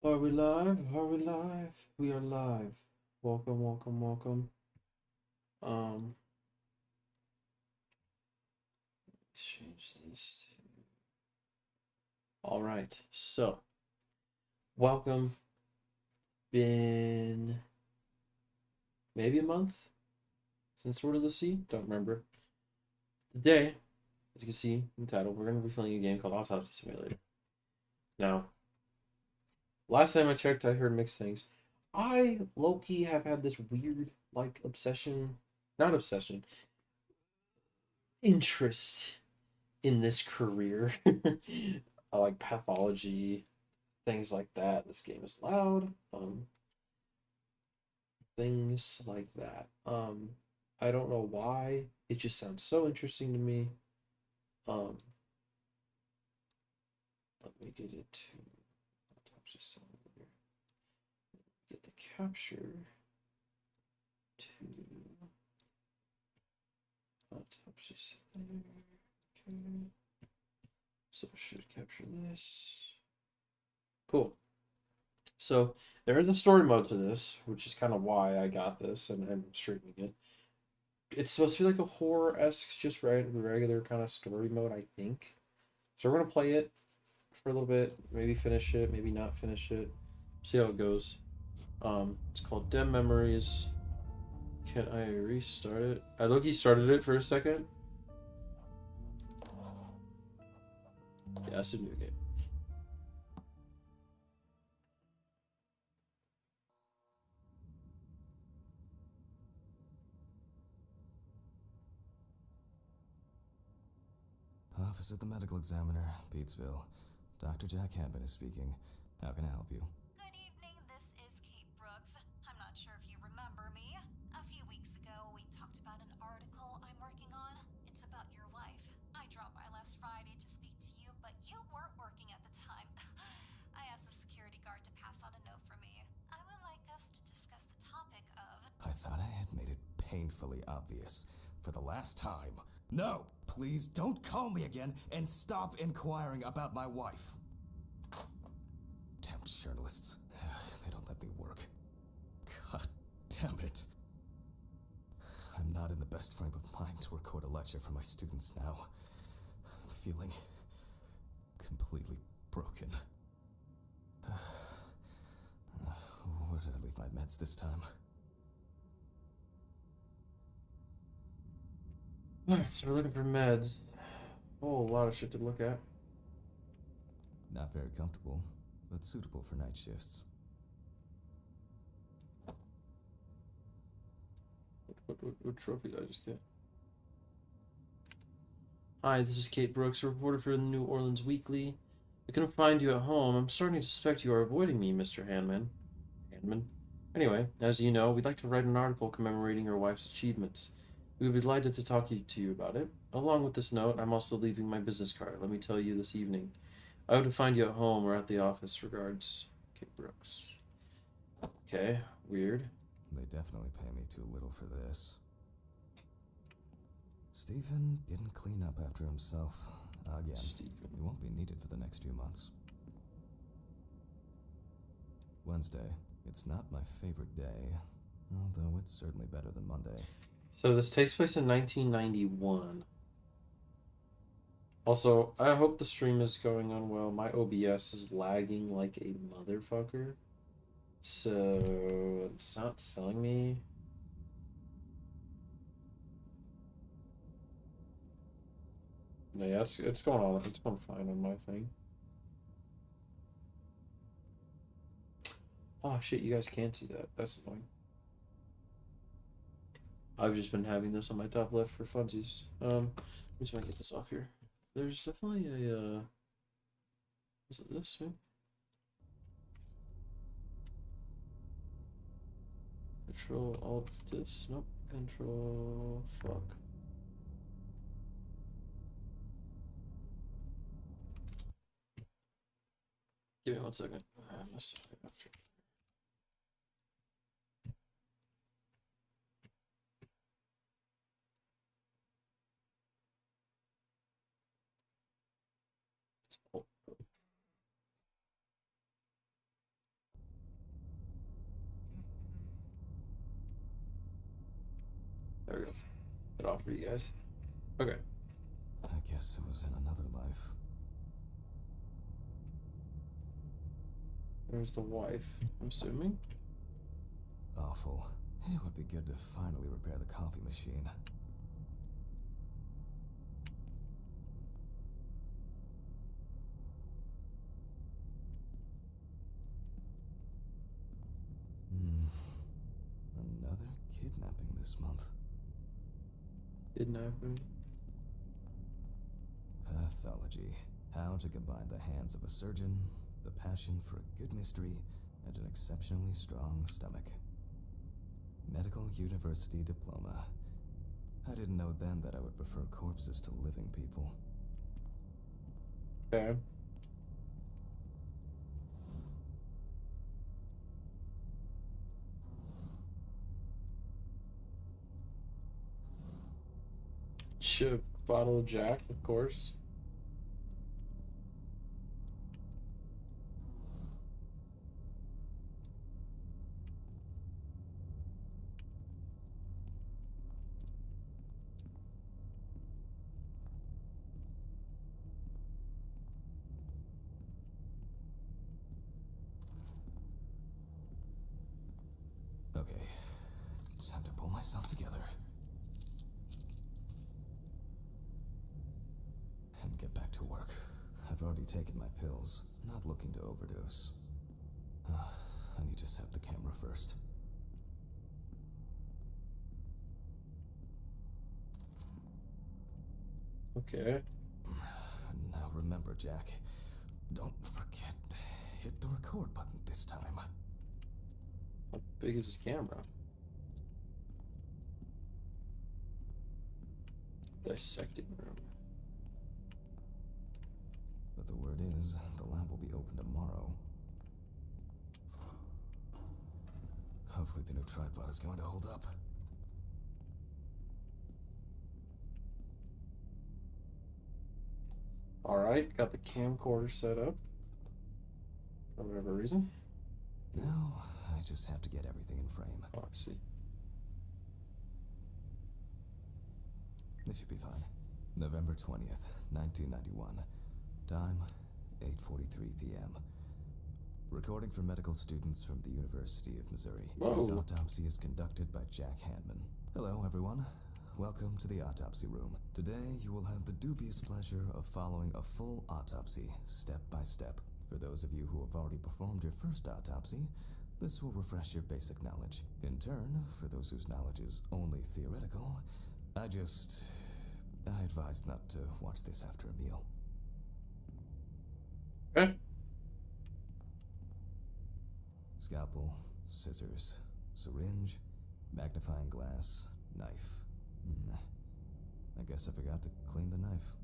Are we live? Are we live? We are live. Welcome, welcome, welcome. Um, let's change this to. All right. So, welcome. Been maybe a month since Sword of the Sea. Don't remember. Today, as you can see in the title, we're going to be playing a game called Autopsy Simulator. Now, last time I checked, I heard mixed things. I low-key have had this weird obsession, not obsession, interest in this career. I like pathology, things like that. This game is loud. Things like that. I don't know why. It just sounds so interesting to me. Um, Let me get it to autopsy simulator. Get the capture to autopsy simulator. Okay. So I should capture this. Cool. So there is a story mode to this, which is kind of why I got this and I'm streaming it. It's supposed to be like a horror-esque, just regular kind of story mode, I think. So we're gonna play it for a little bit, maybe finish it, maybe not finish it. See how it goes. It's called Dim Memories. Can I restart it? I look, he started it for a second. Yeah, it's a new game. Office of the Medical Examiner, Beatsville. Dr. Jack Hampton is speaking. How can I help you? Good evening, this is Kate Brooks. I'm not sure if you remember me. A few weeks ago, we talked about an article I'm working on. It's about your wife. I dropped by last Friday to speak to you, but you weren't working at the time. I asked the security guard to pass on a note for me. I would like us to discuss the topic of... I thought I had made it painfully obvious. For the last time. No! Please don't call me again and stop inquiring about my wife. Damn journalists. They don't let me work. God damn it. I'm not in the best frame of mind to record a lecture for my students now. I'm feeling completely broken. Where did I leave my meds this time? Alright, so we're looking for meds. Oh, a lot of shit to look at. Not very comfortable, but suitable for night shifts. What trophy did I just get? Hi, this is Kate Brooks, a reporter for the New Orleans Weekly. I couldn't find you at home. I'm starting to suspect you are avoiding me, Mr. Handman. Anyway, as you know, we'd like to write an article commemorating your wife's achievements. We would be delighted to talk to you about it. Along with this note, I'm also leaving my business card. Let me tell you this evening. I hope to find you at home or at the office. Regards, Kate Brooks. Okay, weird. They definitely pay me too little for this. Stephen didn't clean up after himself. Again, Stephen. he won't be needed for the next few months. Wednesday. It's not my favorite day, although it's certainly better than Monday. So this takes place in 1991. Also, I hope the stream is going on well. My OBS is lagging like a motherfucker. So it's not telling me. No, yeah, it's going on. It's going fine on my thing. Oh shit, you guys can't see that. That's annoying. I've just been having this on my top left for funsies. Let me just get this off here. There's definitely a is it this? Maybe? Control Alt this? Nope. Control fuck. Give me 1 second. I messed it up. off for you guys. Okay. I guess it was in another life. There's the wife, I'm assuming. Awful. It would be good to finally repair the coffee machine. Another kidnapping this month. Kidnapping. Pathology. How to combine the hands of a surgeon, the passion for a good mystery, and an exceptionally strong stomach. Medical University diploma. I didn't know then that I would prefer corpses to living people. Okay. Chip bottle of Jack, of course. Okay, time to pull myself together. And get back to work. I've already taken my pills. Not looking to overdose. I need to set the camera first. Okay. Now remember, Jack. Don't forget, hit the record button this time. How big is this camera? Dissecting room. But the word is, the lab will be open tomorrow. Hopefully the new tripod is going to hold up. Alright, got the camcorder set up. For whatever reason. Now, I just have to get everything in frame. Oh, I see. This should be fine. November 20th, 1991. Time, 8:43 p.m. Recording for medical students from the University of Missouri. Whoa. This autopsy is conducted by Jack Hanman. Hello, everyone. Welcome to the autopsy room. Today, you will have the dubious pleasure of following a full autopsy, step by step. For those of you who have already performed your first autopsy, this will refresh your basic knowledge. In turn, for those whose knowledge is only theoretical, I advise not to watch this after a meal. Okay. Scalpel, scissors, syringe, magnifying glass, knife. I guess I forgot to clean the knife.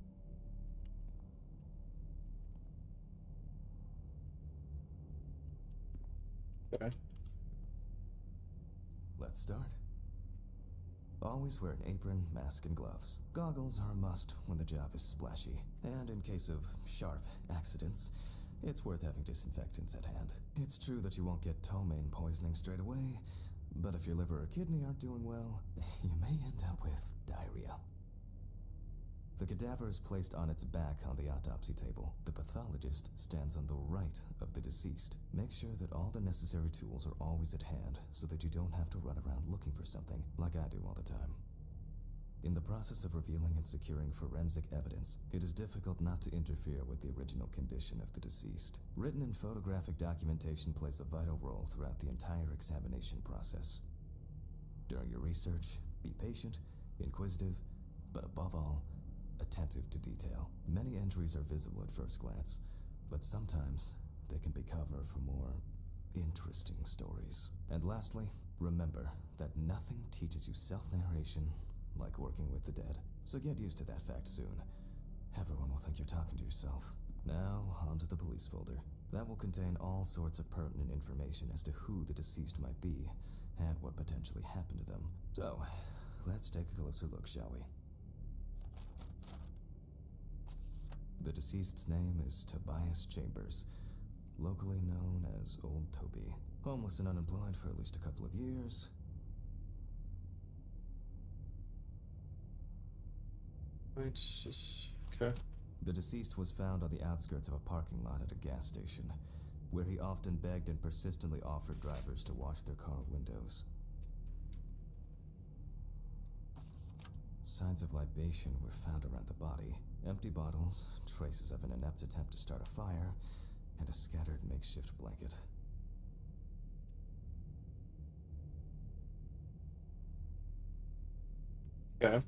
Okay. Let's start. Always wear an apron, mask, and gloves. Goggles are a must when the job is splashy. And in case of sharp accidents, it's worth having disinfectants at hand. It's true that you won't get ptomaine poisoning straight away, but if your liver or kidney aren't doing well, you may end up with diarrhea. The cadaver is placed on its back on the autopsy table. The pathologist stands on the right of the deceased. Make sure that all the necessary tools are always at hand so that you don't have to run around looking for something like I do all the time. In the process of revealing and securing forensic evidence, it is difficult not to interfere with the original condition of the deceased. Written and photographic documentation plays a vital role throughout the entire examination process. During your research, be patient, inquisitive, but above all, attentive to detail. Many entries are visible at first glance, but sometimes they can be cover for more interesting stories. And lastly, remember that nothing teaches you self-narration like working with the dead. So get used to that fact soon. Everyone will think you're talking to yourself. Now, on to the police folder. That will contain all sorts of pertinent information as to who the deceased might be and what potentially happened to them. So, let's take a closer look, shall we? The deceased's name is Tobias Chambers, locally known as Old Toby. Homeless and unemployed for at least a couple of years. Wait, okay. The deceased was found on the outskirts of a parking lot at a gas station, where he often begged and persistently offered drivers to wash their car windows. Signs of libation were found around the body. Empty bottles, traces of an inept attempt to start a fire, and a scattered makeshift blanket. Okay.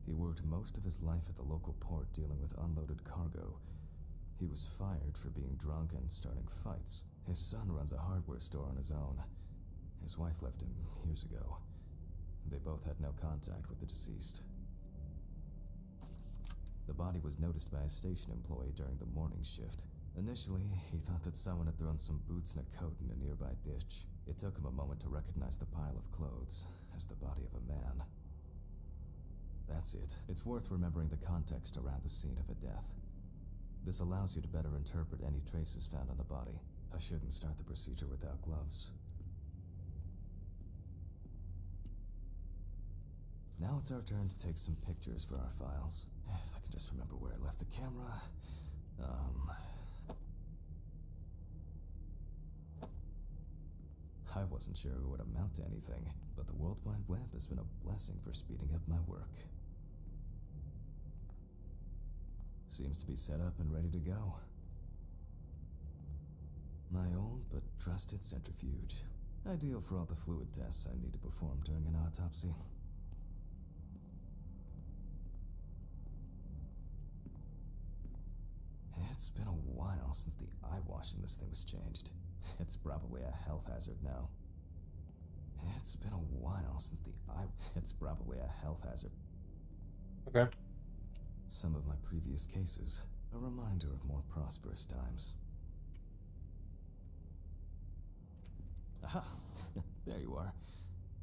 He worked most of his life at the local port dealing with unloaded cargo. He was fired for being drunk and starting fights. His son runs a hardware store on his own. His wife left him years ago. They both had no contact with the deceased. The body was noticed by a station employee during the morning shift. Initially, he thought that someone had thrown some boots and a coat in a nearby ditch. It took him a moment to recognize the pile of clothes as the body of a man. That's it. It's worth remembering the context around the scene of a death. This allows you to better interpret any traces found on the body. I shouldn't start the procedure without gloves. Now it's our turn to take some pictures for our files. If I can just remember where I left the camera. I wasn't sure it would amount to anything, but the World Wide Web has been a blessing for speeding up my work. Seems to be set up and ready to go. My old but trusted centrifuge. Ideal for all the fluid tests I need to perform during an autopsy. It's been a while since the eye wash in this thing was changed. It's probably a health hazard now. It's been a while since the eye... It's probably a health hazard. Okay. Some of my previous cases, a reminder of more prosperous times. Aha! There you are.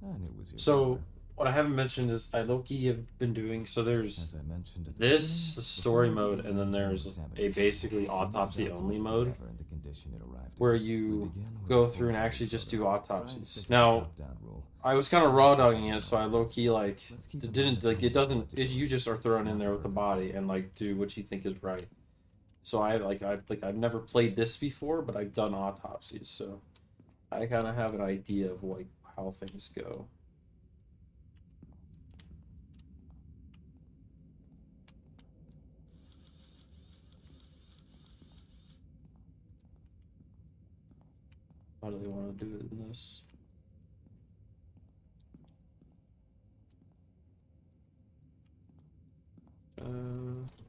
I knew it was your So, brother. what I haven't mentioned is I low-key have been doing, so there's As I mentioned at the this beginning, story before we mode, begin and then the there's examination, a basically we need to autopsy-only document the mode, cadaver and the condition it arrived in. where We you begin with go a through and full-body actually just photo. do Try and autopsies. stick to the Now, top-down rule. I was kind of raw dogging it, so I low-key, like, Let's keep in mind didn't, it's like, only it doesn't, relatively you just are thrown in not there with the perfect. body and, like, do what you think is right. So I've never played this before, but I've done autopsies, so I kind of have an idea of, like, how things go. How do they want to do it in this?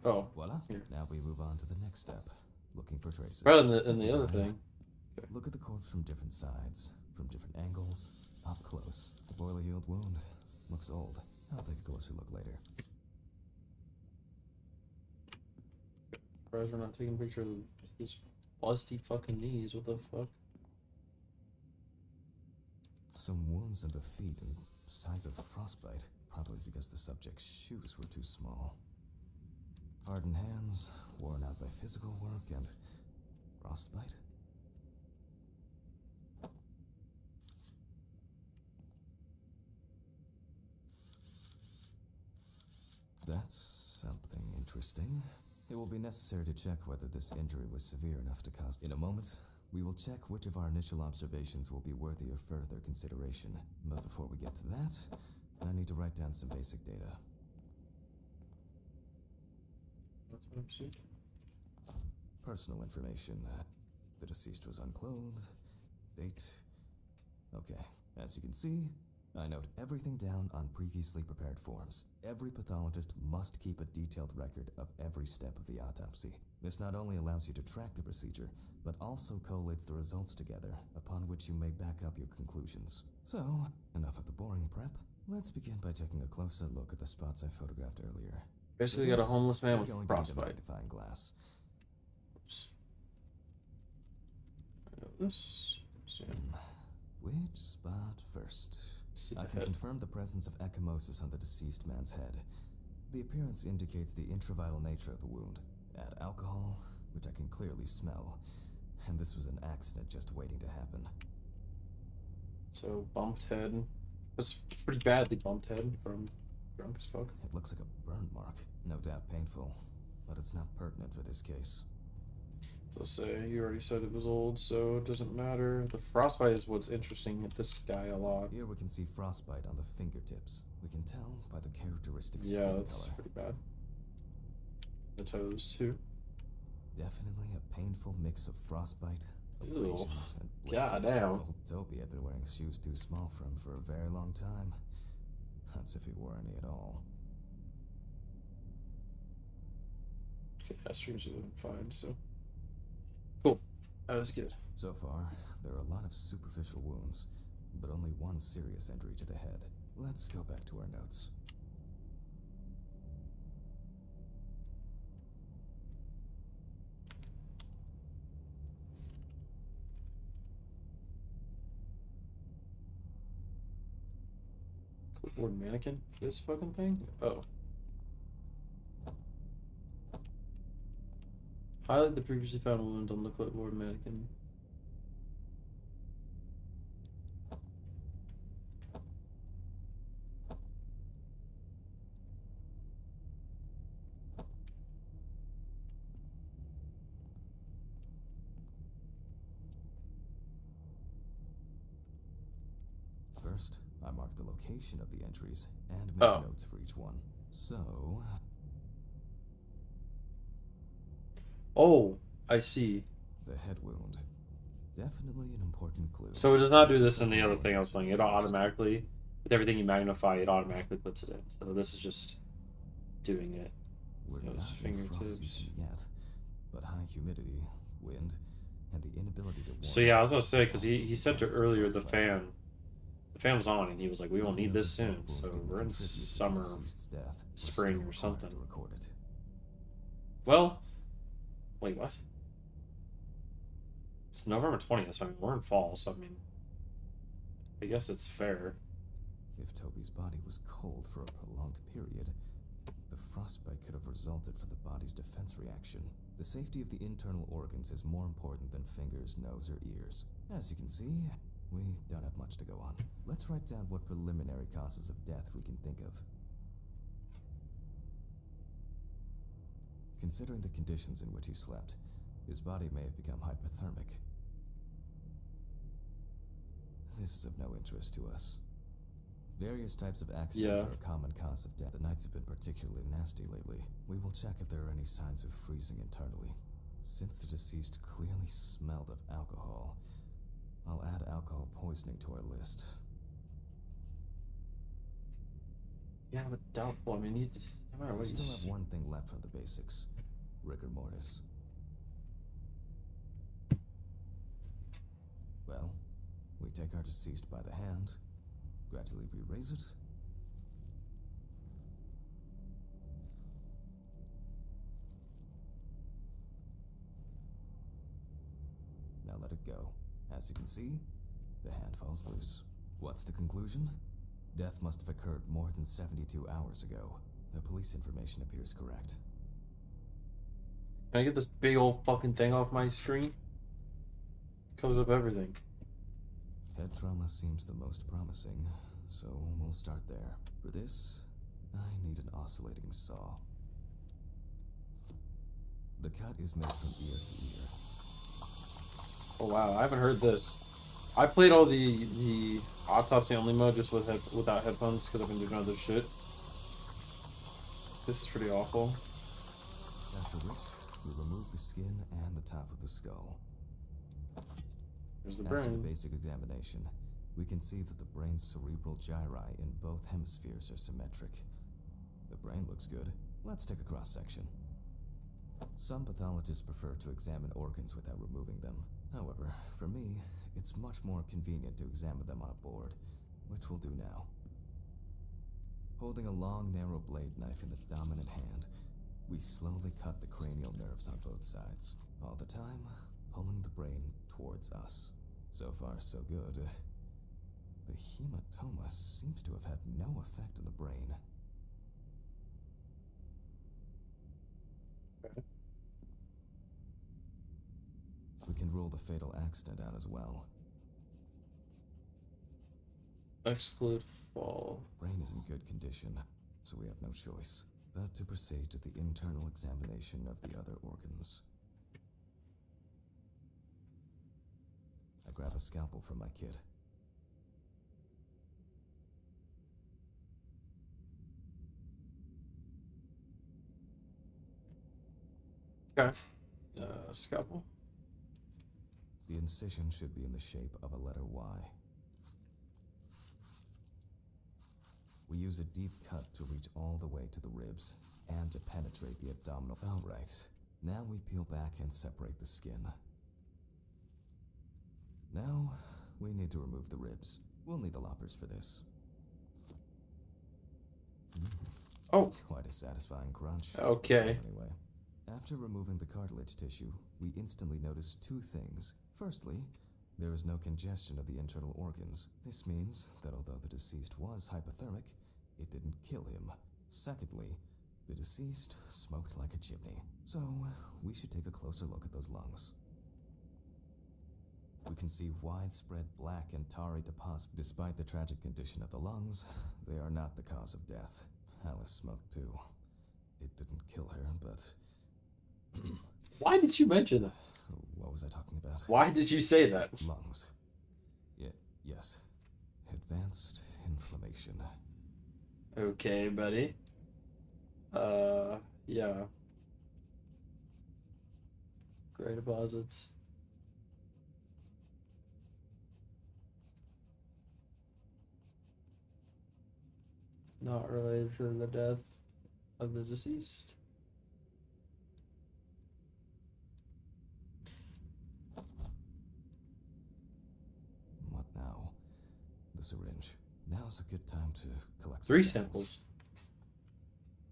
Oh, Voila. here. Now we move on to the next step. Looking for traces. Rather than Take the your other time. thing. Look at the corpse from different sides, from different angles, up close. The boiler yield wound. Looks old. I'll take a closer look later. Surprised we're not taking a picture of his busty fucking knees. What the fuck? Some wounds in the feet and signs of frostbite, probably because the subject's shoes were too small. Hardened hands, worn out by physical work, and frostbite? That's something interesting. It will be necessary to check whether this injury was severe enough to cause... In a moment, we will check which of our initial observations will be worthy of further consideration. But before we get to that, I need to write down some basic data. Personal information. The deceased was unclothed. Date. Okay. As you can see, I note everything down on previously prepared forms. Every pathologist must keep a detailed record of every step of the autopsy. This not only allows you to track the procedure, but also collates the results together, upon which you may back up your conclusions. So, enough of the boring prep. Let's begin by taking a closer look at the spots I photographed earlier. Basically, For got a this, homeless man we're with going to need a frostbite. magnifying glass. Oops. I know this. So, Which spot first? see I the can head. confirm the presence of ecchymosis on the deceased man's head. The appearance indicates the intravital nature of the wound. Add alcohol, which I can clearly smell, and this was an accident just waiting to happen. So bumped head. That's pretty badly bumped head from drunk as fuck. It looks like a burn mark, no doubt painful, but it's not pertinent for this case. So say you already said it was old, so it doesn't matter. The frostbite is what's interesting at this guy a lot. Here we can see frostbite on the fingertips. We can tell by the characteristic Yeah, skin that's color. pretty bad. The toes too. Definitely a painful mix of frostbite, Ew. abrasions, and blisters. Goddamn. Old Toby had been wearing shoes too small for him for a very long time. That's if he wore any at all. Okay, yeah, streams are doing fine, so. Cool. That is good. So far, there are a lot of superficial wounds, but only one serious injury to the head. Let's go back to our notes. Clipboard mannequin? This fucking thing? Oh. Highlight the previously found wound on the clipboard mannequin. First, I marked the location of the entries and made Oh. notes for each one. So, Oh, I see. the head wound. Definitely an important clue. So it does not do this in the other thing I was playing. It automatically, with everything you magnify, it automatically puts it in. So this is just doing it. We're Those not in frost fingertips. season yet, but high humidity, wind, and the inability to warm So yeah, I was up gonna say, because he also said to causes earlier the frostbite. fan was on, and he was like, we won't need this soon. Doubtful So can we're in contribute to the summer, deceased's death, we're spring, still or required something. to record it. Well, wait, what? It's November 20th, so I mean, we're in fall, so I mean, I guess it's fair. If Toby's body was cold for a prolonged period, the frostbite could have resulted from the body's defense reaction. The safety of the internal organs is more important than fingers, nose, or ears. As you can see, we don't have much to go on. Let's write down what preliminary causes of death we can think of. Considering the conditions in which he slept, his body may have become hypothermic. This is of no interest to us. Various types of accidents Yeah. are a common cause of death. The nights have been particularly nasty lately. We will check if there are any signs of freezing internally. Since the deceased clearly smelled of alcohol, I'll add alcohol poisoning to our list. Yeah, but doubtful. I mean, no matter We what still you have one thing left from the basics. Rigor mortis. Well, we take our deceased by the hand, gradually re-raise it. Now let it go. As you can see, the hand falls loose. What's the conclusion? Death must have occurred more than 72 hours ago. The police information appears correct. Can I get this big old fucking thing off my screen? Covers up everything. Head trauma seems the most promising, so we'll start there. For this, I need an oscillating saw. The cut is made from ear to ear. Oh wow, I haven't heard this. I played all the autopsy only mode just without headphones because I've been doing other shit. This is pretty awful. After which, we remove the skin and the top of the skull. There's the After the brain. basic examination, we can see that the brain's cerebral gyri in both hemispheres are symmetric. The brain looks good. Let's take a cross-section. Some pathologists prefer to examine organs without removing them. However, for me, it's much more convenient to examine them on a board, which we'll do now. Holding a long, narrow blade knife in the dominant hand, we slowly cut the cranial nerves on both sides, all the time pulling the brain towards us. So far, so good. The hematoma seems to have had no effect on the brain. We can rule the fatal accident out as well. Exclude fall. Brain is in good condition. so we have no choice but to proceed to the internal examination of the other organs. I grab a scalpel from my kit. Okay. Scalpel. The incision should be in the shape of a letter Y. We use a deep cut to reach all the way to the ribs and to penetrate the abdominal. All right. Now we peel back and separate the skin. Now we need to remove the ribs. We'll need the loppers for this. Oh. Quite a satisfying crunch. Okay. So anyway, after removing the cartilage tissue, we instantly notice two things. Firstly, there is no congestion of the internal organs. This means that although the deceased was hypothermic, it didn't kill him. Secondly, the deceased smoked like a chimney. So, we should take a closer look at those lungs. We can see widespread black and tarry deposits. Despite the tragic condition of the lungs, they are not the cause of death. Alice smoked too. It didn't kill her, but... Why did you mention that? What was I talking about? Why did you say that? Lungs. Yes. Advanced inflammation. Okay, buddy. Yeah. Gray deposits. Not related to the death of the deceased. What now? The syringe. Now's a good time to collect some 3 samples.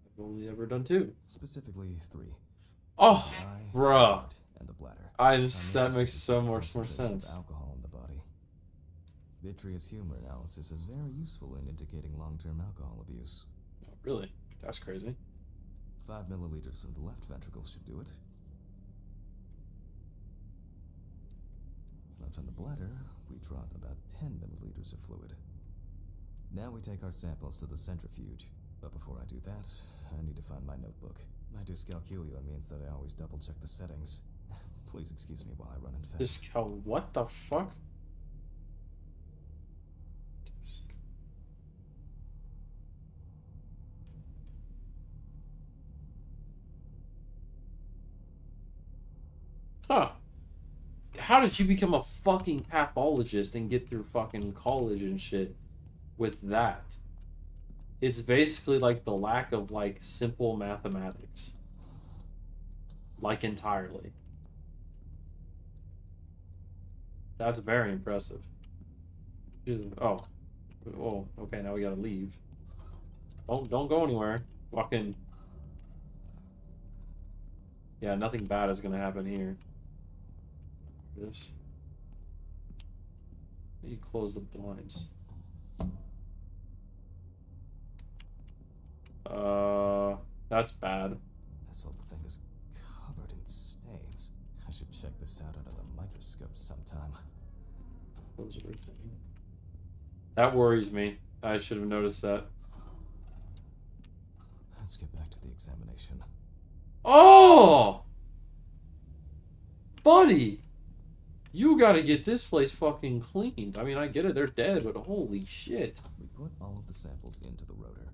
I've only ever done 2. Specifically 3. Oh, The eye, bruh. heart, and the bladder. That I'm makes interested so in the much more concentration of sense. alcohol in the body. Vitreous humor analysis is very useful in indicating long-term alcohol abuse. Oh, really? That's crazy. 5 milliliters from the left ventricle should do it. Left on the bladder, we draw about 10 milliliters of fluid. Now we take our samples to the centrifuge. But before I do that, I need to find my notebook. My dyscalculia means that I always double-check the settings. Please excuse me while I run and fetch. What the fuck? Huh. How did you become a fucking pathologist and get through fucking college and shit with that? It's basically like the lack of like simple mathematics. Like entirely. That's very impressive. Oh. Oh, okay, now we gotta leave. Don't go anywhere. Fucking. Yeah, nothing bad is gonna happen here. This. You close the blinds. That's bad. This whole thing is covered in stains. I should check this out under the microscope sometime. Close everything. That worries me. I should have noticed that. Let's get back to the examination. Oh! Buddy! You gotta get this place fucking cleaned. I mean, I get it, they're dead, but holy shit. We put all of the samples into the rotor.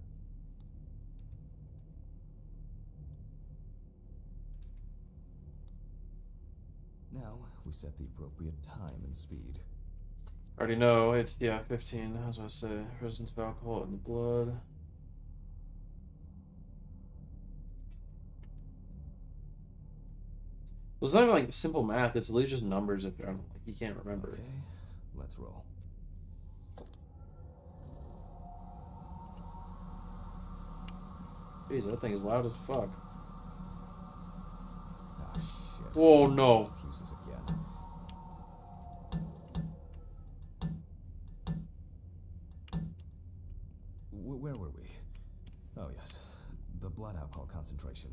Now, we set the appropriate time and speed. Already know, it's, yeah, 15. I was about to say, presence of alcohol in the blood. Well, it's not even like simple math, it's literally just numbers if like, you can't remember. Okay, let's roll. Jeez, that thing is loud as fuck. Ah, shit. Whoa, no. Fuses again. Where were we? Oh, yes. The blood alcohol concentration.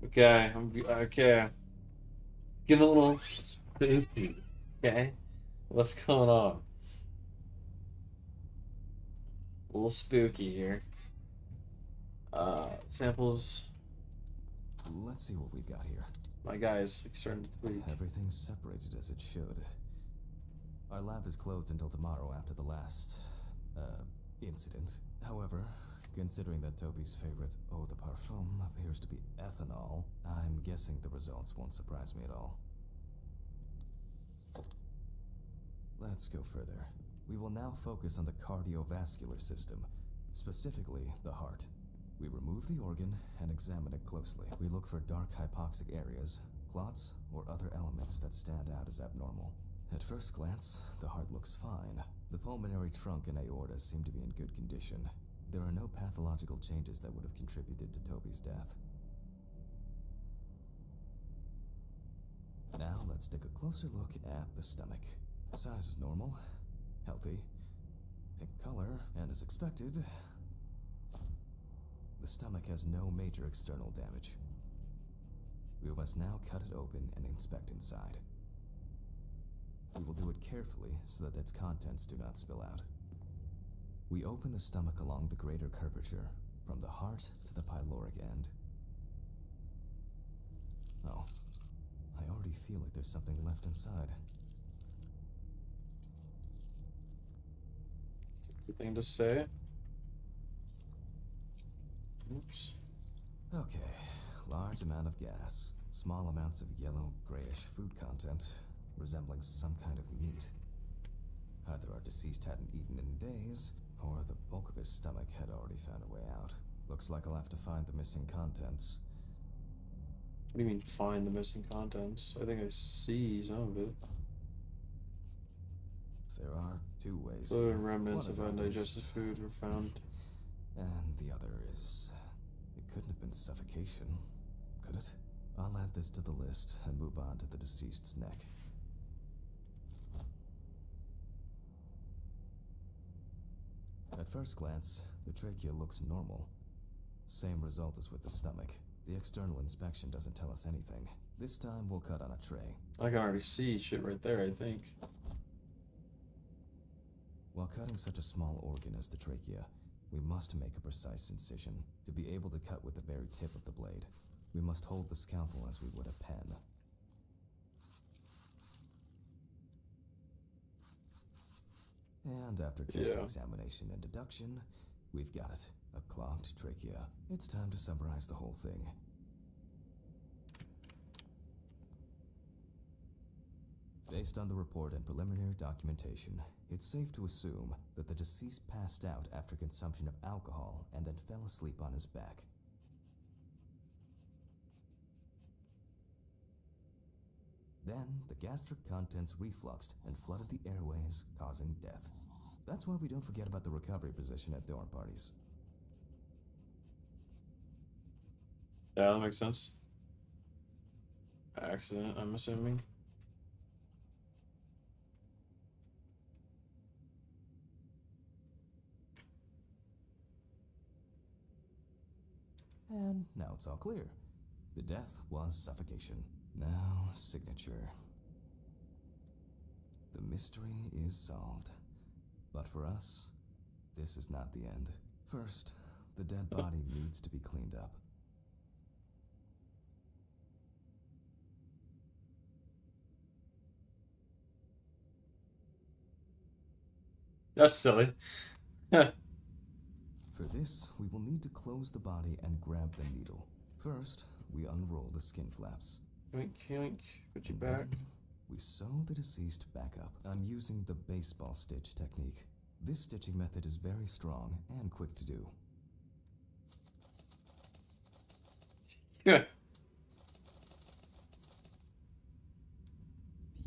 Okay, okay. Getting a little spooky. Okay? What's going on? A little spooky here. Samples. Let's see what we've got here. My guy is like, starting to tweak. Everything's separated as it should. Our lab is closed until tomorrow after the last, incident. However, considering that Toby's favorite eau de parfum appears to be ethanol, I'm guessing the results won't surprise me at all. Let's go further. We will now focus on the cardiovascular system, specifically the heart. We remove the organ and examine it closely. We look for dark hypoxic areas, clots, or other elements that stand out as abnormal. At first glance, the heart looks fine. The pulmonary trunk and aorta seem to be in good condition. There are no pathological changes that would have contributed to Toby's death. Now let's take a closer look at the stomach. Size is normal, healthy, pink color, and as expected, the stomach has no major external damage. We must now cut it open and inspect inside. We will do it carefully so that its contents do not spill out. We open the stomach along the greater curvature, from the heart to the pyloric end. Oh, I already feel like there's something left inside. Anything to say? Oops. Okay, large amount of gas, small amounts of yellow, grayish food content, resembling some kind of meat. Either our deceased hadn't eaten in days, or the bulk of his stomach had already found a way out. Looks like I'll have to find the missing contents. What do you mean find the missing contents? I think I see some of it. There are two ways. Fluid here. and remnants One of is undigested obvious, food were found. and the other is... it couldn't have been suffocation, could it? I'll add this to the list and move on to the deceased's neck. At first glance, the trachea looks normal. Same result as with the stomach. The external inspection doesn't tell us anything. This time we'll cut on a tray. I can already see shit right there, I think. While cutting such a small organ as the trachea, we must make a precise incision. To be able to cut with the very tip of the blade, we must hold the scalpel as we would a pen. And after careful examination and deduction, we've got it. A clogged trachea. It's time to summarize the whole thing. Based on the report and preliminary documentation, it's safe to assume that the deceased passed out after consumption of alcohol and then fell asleep on his back. Then, the gastric contents refluxed and flooded the airways, causing death. That's why we don't forget about the recovery position at dorm parties. Yeah, that makes sense. Accident, I'm assuming. And now it's all clear. The death was suffocation. Now, signature. The mystery is solved. But for us, this is not the end. First, the dead body needs to be cleaned up. That's silly. For this, we will need to close the body and grab the needle. First, we unroll the skin flaps. Yoink, yoink. Put you And back. then we sew the deceased back up. I'm using the baseball stitch technique. This stitching method is very strong and quick to do. Yeah.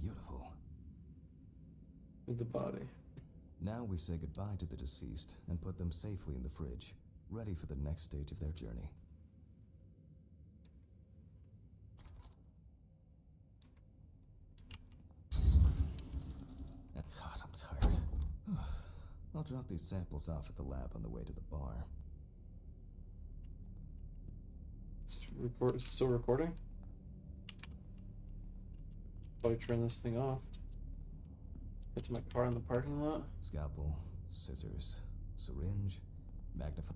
Beautiful. With the body. Now we say goodbye to the deceased and put them safely in the fridge, ready for the next stage of their journey. God, I'm tired. I'll drop these samples off at the lab on the way to the bar. Is it still recording? Probably turn this thing off. Get to my car in the parking lot. Scalpel, scissors, syringe, magnifying.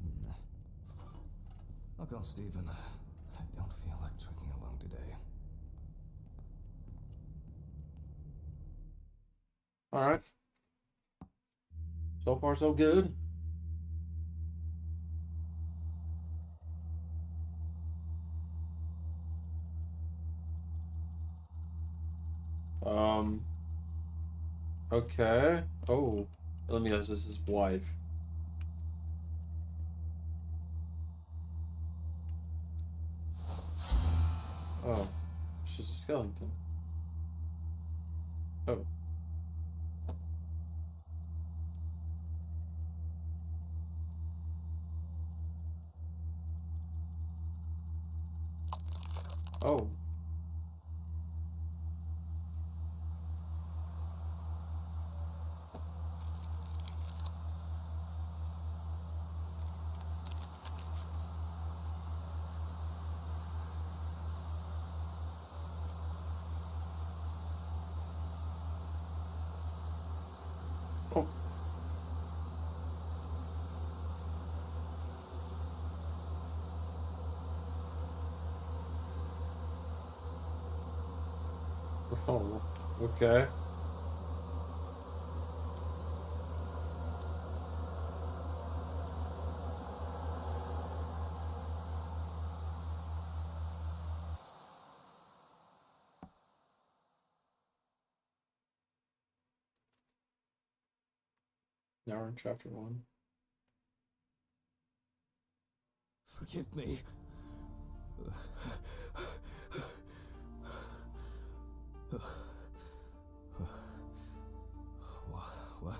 Uncle Stephen, I don't feel like drinking alone today. Alright. So far, so good. Okay. Oh. Let me guess, this is his wife. Oh. She's a skeleton. Oh. Oh. Oh. Oh. Okay. Now we're in chapter 1. Forgive me. What?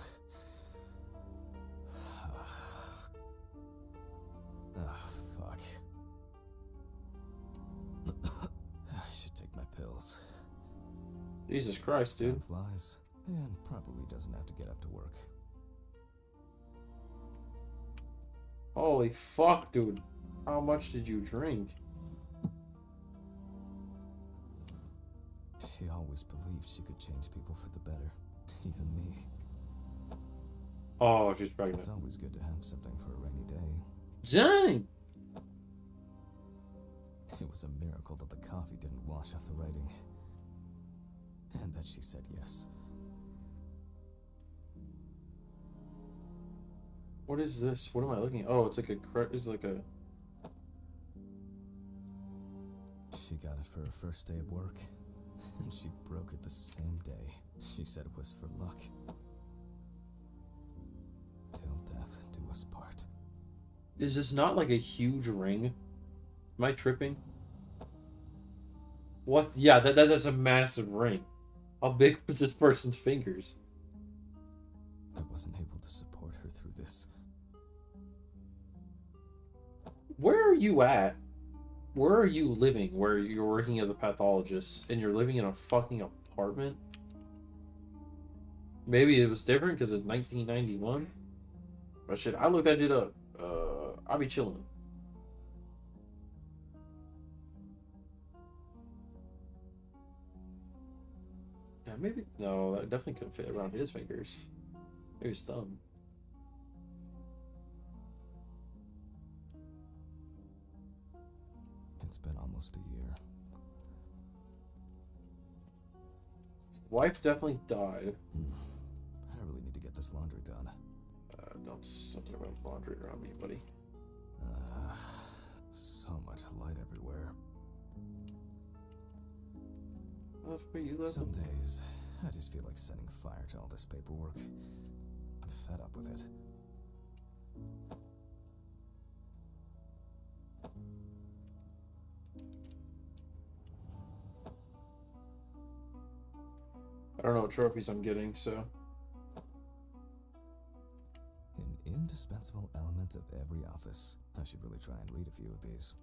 Ah, fuck. I should take my pills. Jesus Christ, dude. Time flies, and probably doesn't have to get up to work. Holy fuck, dude. How much did you drink? She always believed she could change people for the better. Even me. Oh, she's pregnant. It's always good to have something for a rainy day. Dang! It was a miracle that the coffee didn't wash off the writing. And that she said yes. What is this? What am I looking at? Oh, it's like a... It's like a... She got it for her first day of work. And she broke it the same day. She said it was for luck. Till death do us part. Is this not like a huge ring? Am I tripping? What? Yeah, that's a massive ring. How big was this person's fingers? I wasn't able to support her through this. Where are you at? Where are you living? Where you're working as a pathologist and you're living in a fucking apartment? Maybe it was different because it's 1991. But shit, I looked that shit up. I'll be chilling. Yeah, maybe. No, that definitely couldn't fit around his fingers. Maybe his thumb. It's been almost a year. Wife definitely died. I really need to get this laundry done. Don't talk about laundry around me, buddy. So much light everywhere. How the fuck are you left? Some days, I just feel like setting fire to all this paperwork. I'm fed up with it. I don't know what trophies I'm getting, so. An indispensable element of every office. I should really try and read a few of these.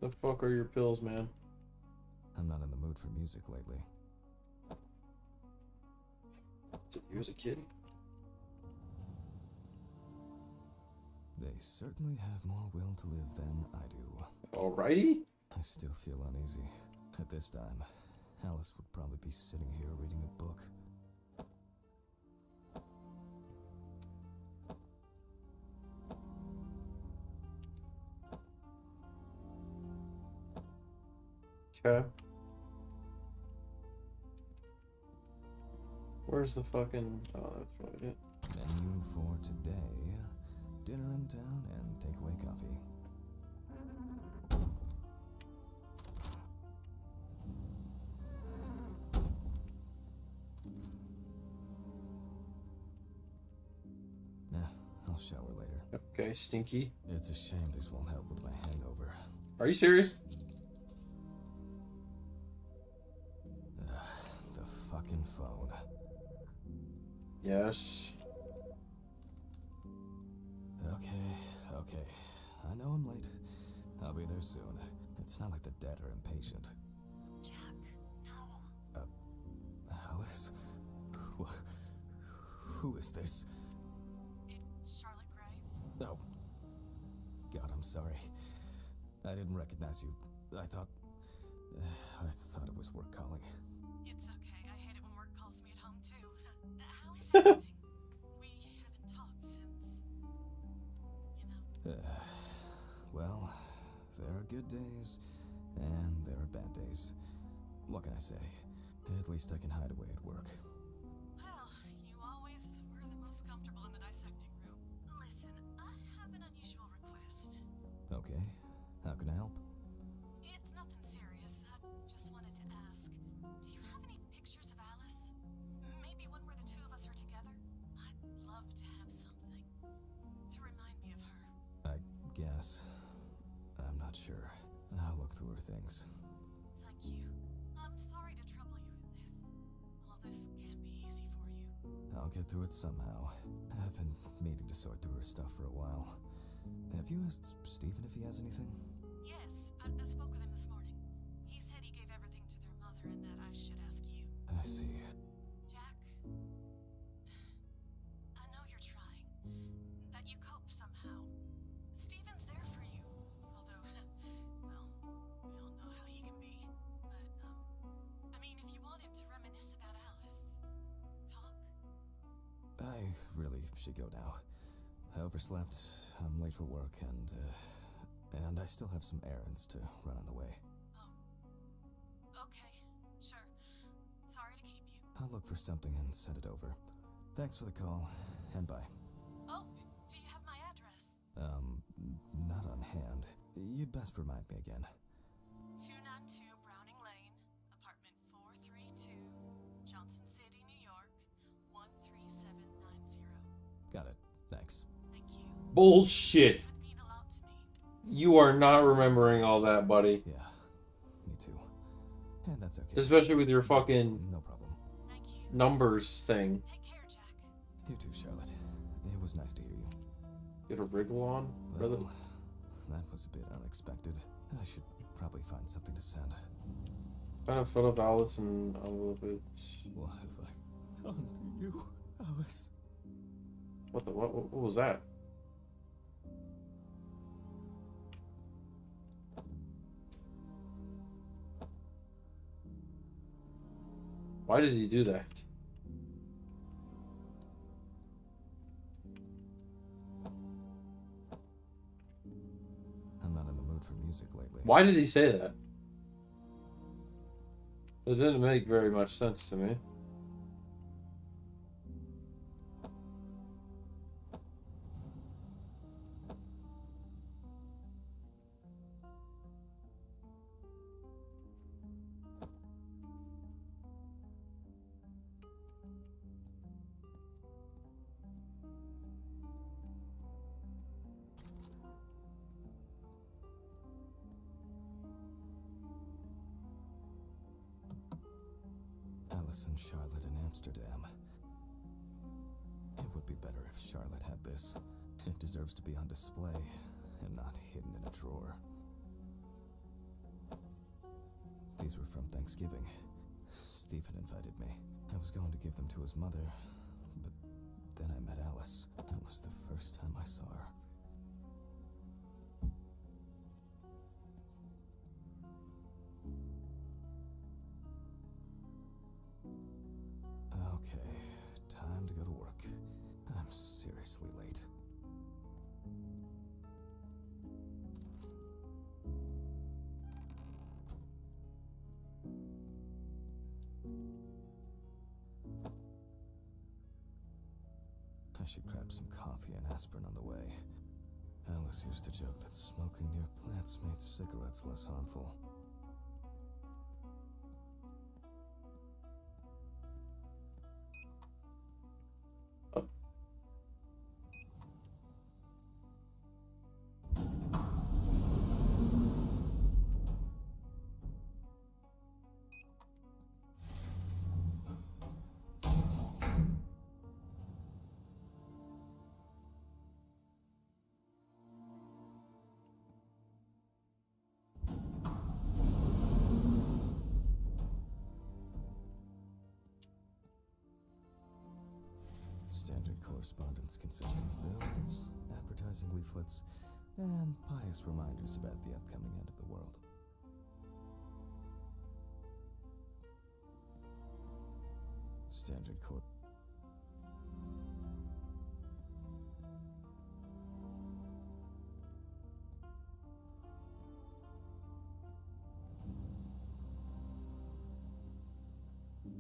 The fuck are your pills, man? I'm not in the mood for music lately. Is it you as a kid? They certainly have more will to live than I do. Alrighty. I still feel uneasy. At this time, Alice would probably be sitting here reading a book. Okay. Where's the fucking... Oh, that's probably it. Menu for today. Dinner in town and takeaway coffee. Nah, I'll shower later. Okay, stinky. It's a shame this won't help with my hangover. Are you serious? The fucking phone. Yes. Okay. I know I'm late. I'll be there soon. It's not like the dead are impatient. Jack, no. Alice? Who is this? It's Charlotte Graves. Oh. God, I'm sorry. I didn't recognize you. I thought it was work calling. It's okay. I hate it when work calls me at home too. How is everything? We haven't talked since, Well, there are good days, and there are bad days. What can I say? At least I can hide away at work. Well, you always were the most comfortable in the dissecting room. Listen, I have an unusual request. Okay, how can I help? It's nothing serious. I just wanted to ask, do you have any pictures of Alice? Maybe one where the two of us are together? I'd love to have something to remind me of her. I guess. I'm not sure. I'll look through her things. Thank you. I'm sorry to trouble you with this. All this can't be easy for you. I'll get through it somehow. I've been meaning to sort through her stuff for a while. Have you asked Stephen if he has anything? Yes, I spoke with him this morning. He said he gave everything to their mother and that I should ask you. I see. Jack, I know you're trying. That you cope somehow. Stephen's there for you. Although, well, we all know how he can be. But, I mean, if you want him to reminisce about Alice, talk. I really should go now. I overslept, I'm late for work, and I still have some errands to run on the way. Oh. Okay, sure. Sorry to keep you. I'll look for something and send it over. Thanks for the call, and bye. Oh, do you have my address? Not on hand. You'd best remind me again. 292 Browning Lane, apartment 432, Johnson City, New York, 13790. Got it. Thanks. Thank you. Bullshit. Would mean a lot to me. You are not remembering all that, buddy. Yeah, me too. And that's okay. Especially with your fucking No problem. Thank you. numbers thing. Take care, Jack. You too, Charlotte. It was nice to hear you. Get a wriggle on, brother. Well, that was a bit unexpected. I should probably find something to send. Kind of filled up Alice and a little bit. What have I done to you, Alice? What the what? What was that? Why did he do that? I'm not in the mood for music lately. Why did he say that? It didn't make very much sense to me. Alice and Charlotte in Amsterdam. It would be better if Charlotte had this. It deserves to be on display and not hidden in a drawer. These were from Thanksgiving. Stephen invited me. I was going to give them to his mother, but then I met Alice. That was the first time I saw her. Okay, time to go to work. I'm seriously late. should grab some coffee and aspirin on the way. Alice used to joke that smoking near plants made cigarettes less harmful. Standard correspondence consisting of bills, advertising leaflets, and pious reminders about the upcoming end of the world. Standard cor...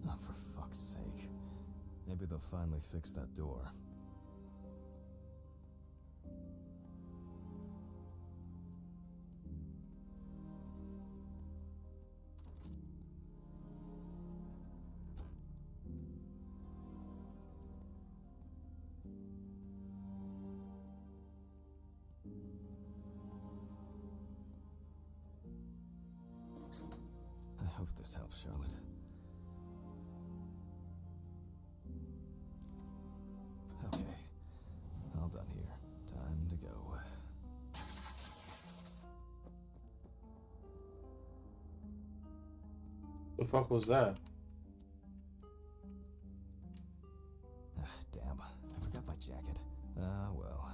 Oh, for fuck's sake. Maybe they'll finally fix that door. I hope this helps, Charlotte. Okay, all done here. Time to go. The fuck was that? Damn, I forgot my jacket. Well,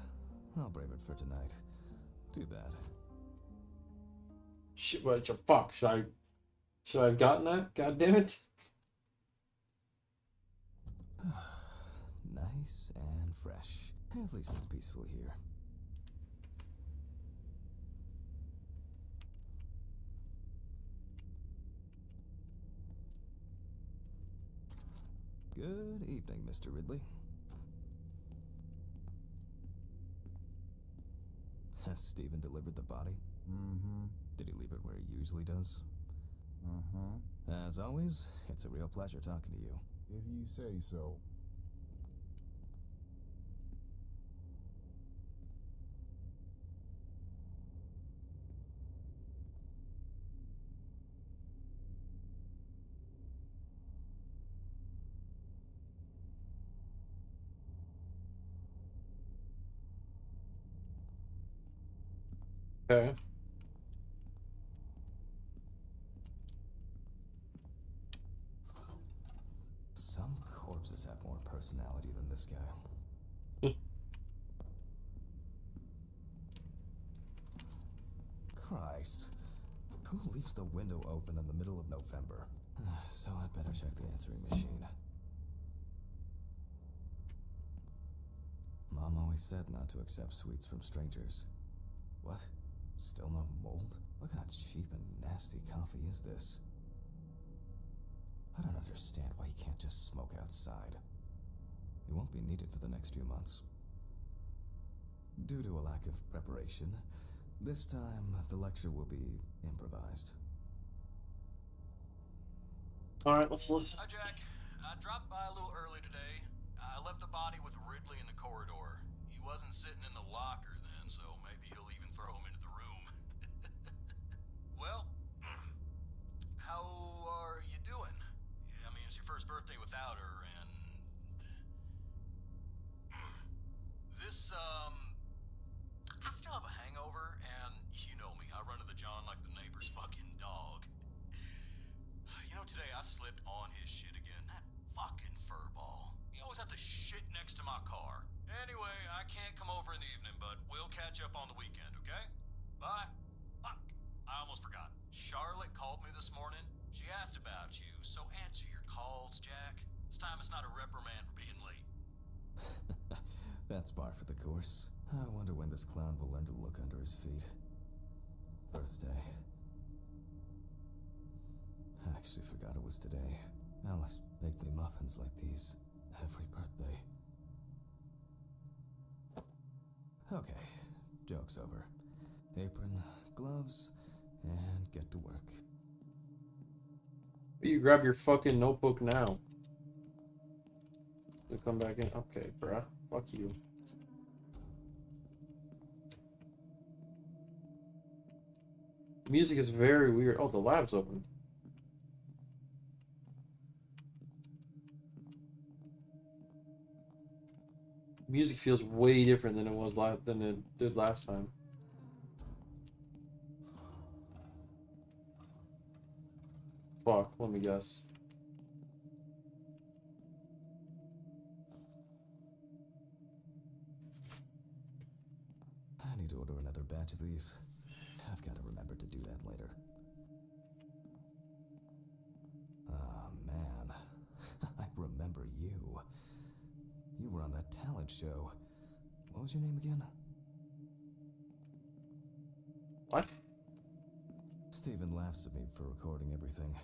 I'll brave it for tonight. Too bad. Shit, what the fuck? Should I have gotten that? God damn it. Nice and fresh. At least it's peaceful here. Good evening, Mr. Ridley. Has Stephen delivered the body? Mm-hmm. Did he leave it where he usually does? Uh-huh. As always, it's a real pleasure talking to you. If you say so. Okay. Some corpses have more personality than this guy. Christ. Who leaves the window open in the middle of November? So I'd better check the answering machine. Mom always said not to accept sweets from strangers. What? Still no mold? What kind of cheap and nasty coffee is this? I don't understand why you can't just smoke outside. It won't be needed for the next few months. Due to a lack of preparation, this time the lecture will be improvised. Alright, let's listen. Hi, Jack. I dropped by a little early today. I left the body with Ridley in the corridor. He wasn't sitting in the locker then, so maybe he'll even throw him into the room. Well, how are you doing? I mean, it's your first birthday without her, and... This, I still have a hangover, and you know me, I run to the John like the neighbor's fucking dog. You know, today I slipped on his shit again. That fucking furball. He always has to shit next to my car. Anyway, I can't come over in the evening, but we'll catch up on the weekend, okay? Bye. Fuck. I almost forgot. Charlotte called me this morning. She asked about you, so answer your calls, Jack. This time it's not a reprimand for being late. That's par for the course. I wonder when this clown will learn to look under his feet. Birthday. I actually forgot it was today. Alice baked me muffins like these every birthday. Okay, joke's over. Apron, gloves, and get to work. You grab your fucking notebook now. To come back in. Okay, bruh. Fuck you. Music is very weird. Oh, the lab's open. Music feels way different than it did last time. Fuck, let me guess. I need to order another batch of these. I've got to remember to do that later. Ah, man. I remember you. You were on that talent show. What was your name again? What? Steven laughs at me for recording everything.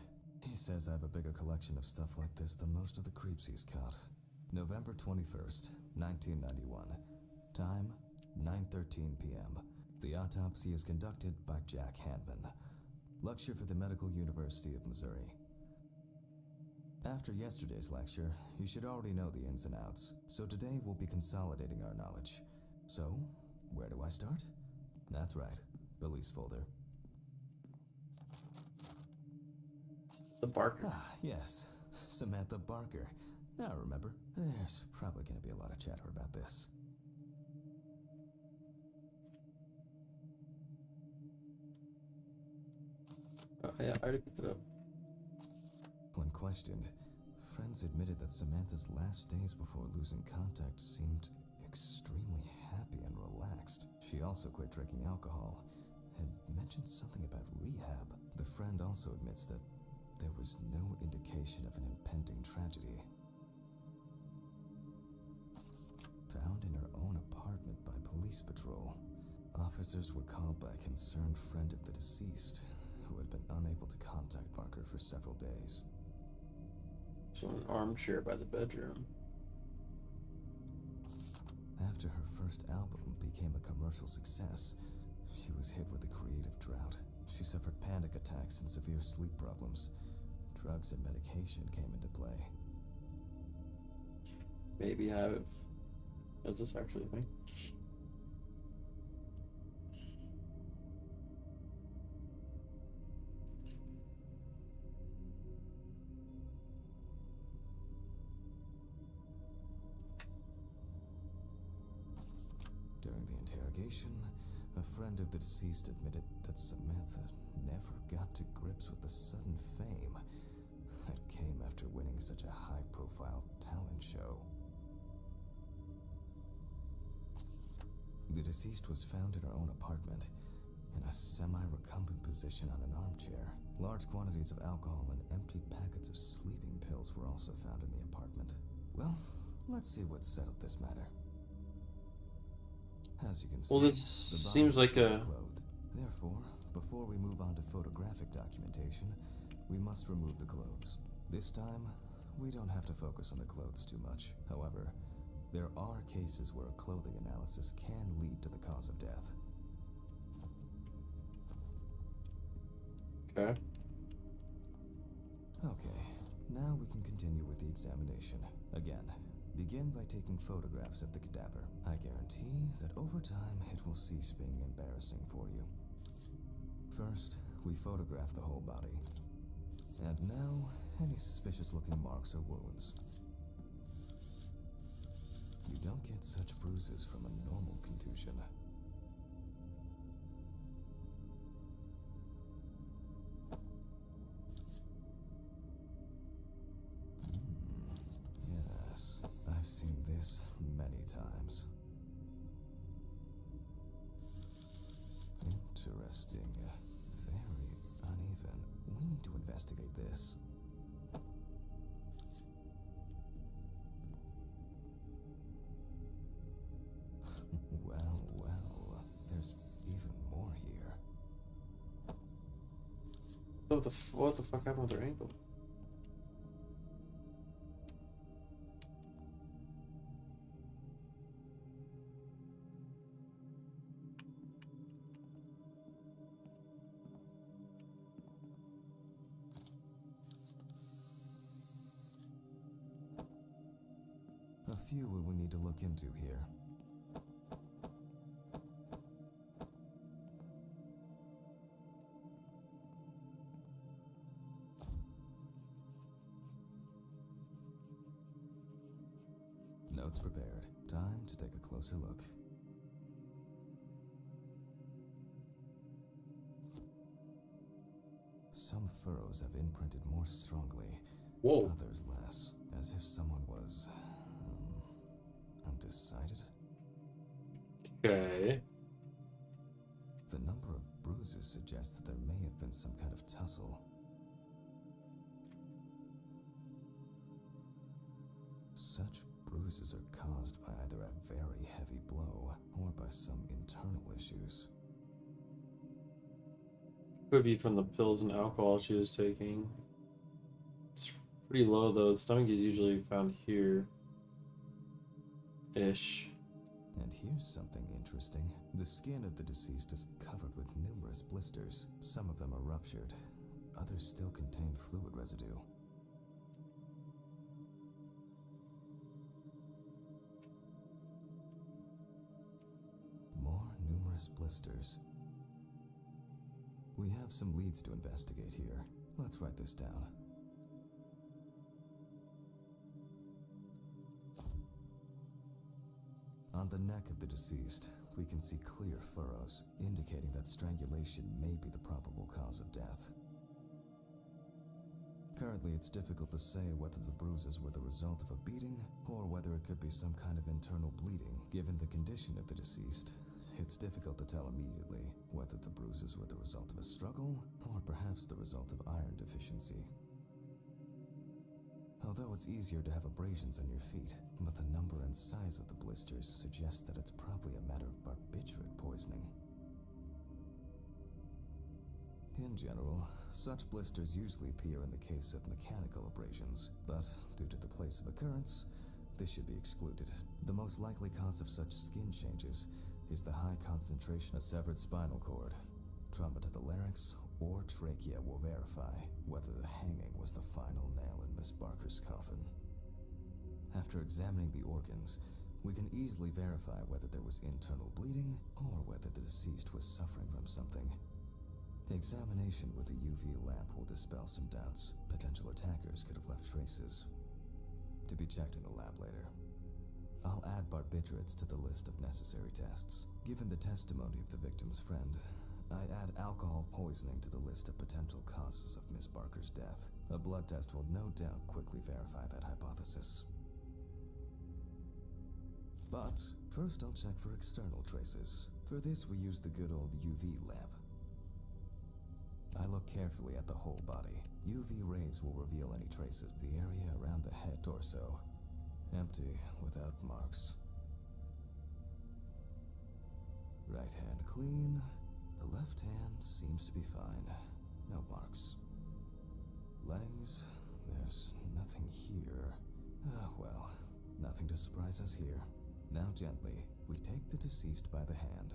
He says I have a bigger collection of stuff like this than most of the creeps he's caught. November 21st, 1991. Time, 9:13 p.m. The autopsy is conducted by Jack Hanman. Lecture for the Medical University of Missouri. After yesterday's lecture, you should already know the ins and outs, so today we'll be consolidating our knowledge. So, where do I start? That's right, police folder. The Barker. Ah, yes, Samantha Barker. Now remember, there's probably going to be a lot of chatter about this. Oh, yeah, I already picked it up. When questioned, friends admitted that Samantha's last days before losing contact seemed extremely happy and relaxed. She also quit drinking alcohol, had mentioned something about rehab. The friend also admits that there was no indication of an impending tragedy. Found in her own apartment by police patrol, officers were called by a concerned friend of the deceased, who had been unable to contact Barker for several days. So an armchair by the bedroom. After her first album became a commercial success, she was hit with a creative drought. She suffered panic attacks and severe sleep problems. Drugs and medication came into play. Maybe have. Is this actually a thing? During the interrogation, a friend of the deceased admitted that Samantha never got to grips with the sudden fame that came after winning such a high-profile talent show. The deceased was found in her own apartment, in a semi-recumbent position on an armchair. Large quantities of alcohol and empty packets of sleeping pills were also found in the apartment. Well, let's see what settled this matter. As you can see, Well, this seems like a... clothed. Therefore, before we move on to photographic documentation, we must remove the clothes. This time, we don't have to focus on the clothes too much. However, there are cases where a clothing analysis can lead to the cause of death. Okay. Okay, now we can continue with the examination. Again, begin by taking photographs of the cadaver. I guarantee that over time it will cease being embarrassing for you. First, we photograph the whole body. And now, any suspicious looking marks or wounds. You don't get such bruises from a normal contusion. Yes, I've seen this many times. Interesting. Very uneven. We need to investigate this. Well, there's even more here. What the fuck happened with her ankle? few we will need to look into here. Notes prepared. Time to take a closer look. Some furrows have imprinted more strongly, Whoa. others less, as if someone was undecided. Okay. The number of bruises suggests that there may have been some kind of tussle. Such bruises are caused by either a very heavy blow or by some internal issues. Could be from the pills and alcohol she was taking. It's pretty low though. The stomach is usually found here. Ish. And here's something interesting. The skin of the deceased is covered with numerous blisters. Some of them are ruptured. Others still contain fluid residue. More numerous blisters. We have some leads to investigate here. Let's write this down. On the neck of the deceased, we can see clear furrows, indicating that strangulation may be the probable cause of death. Currently, it's difficult to say whether the bruises were the result of a beating, or whether it could be some kind of internal bleeding. Given the condition of the deceased, it's difficult to tell immediately whether the bruises were the result of a struggle, or perhaps the result of iron deficiency. Although it's easier to have abrasions on your feet, but the number and size of the blisters suggest that it's probably a matter of barbiturate poisoning. In general, such blisters usually appear in the case of mechanical abrasions, but due to the place of occurrence, this should be excluded. The most likely cause of such skin changes is the high concentration of severed spinal cord. Trauma to the larynx or trachea will verify whether the hanging was the final nail in Miss Barker's coffin. After examining the organs, we can easily verify whether there was internal bleeding or whether the deceased was suffering from something. Examination with a UV lamp will dispel some doubts. Potential attackers could have left traces. To be checked in the lab later. I'll add barbiturates to the list of necessary tests. Given the testimony of the victim's friend, I add alcohol poisoning to the list of potential causes of Miss Barker's death. A blood test will no doubt quickly verify that hypothesis. But first I'll check for external traces. For this we use the good old UV lamp. I look carefully at the whole body. UV rays will reveal any traces. The area around the head torso. Empty, without marks. Right hand clean. The left hand seems to be fine. No marks. Legs, there's nothing here. Well, nothing to surprise us here. Now gently, we take the deceased by the hand.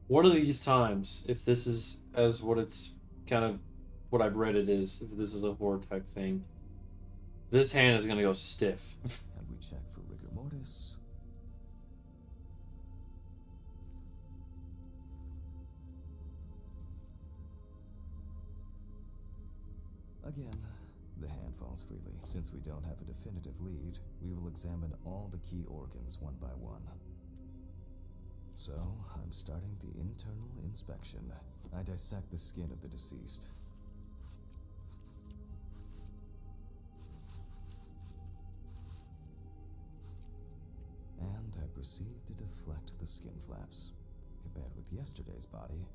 One of these times, if this is as what it's kind of what I've read it is, if this is a horror type thing, this hand is gonna go stiff. And we check for rigor mortis. Again, the hand falls freely. Since we don't have a definitive lead, we will examine all the key organs one by one. So, I'm starting the internal inspection. I dissect the skin of the deceased. And I proceed to deflect the skin flaps. Compared with yesterday's body,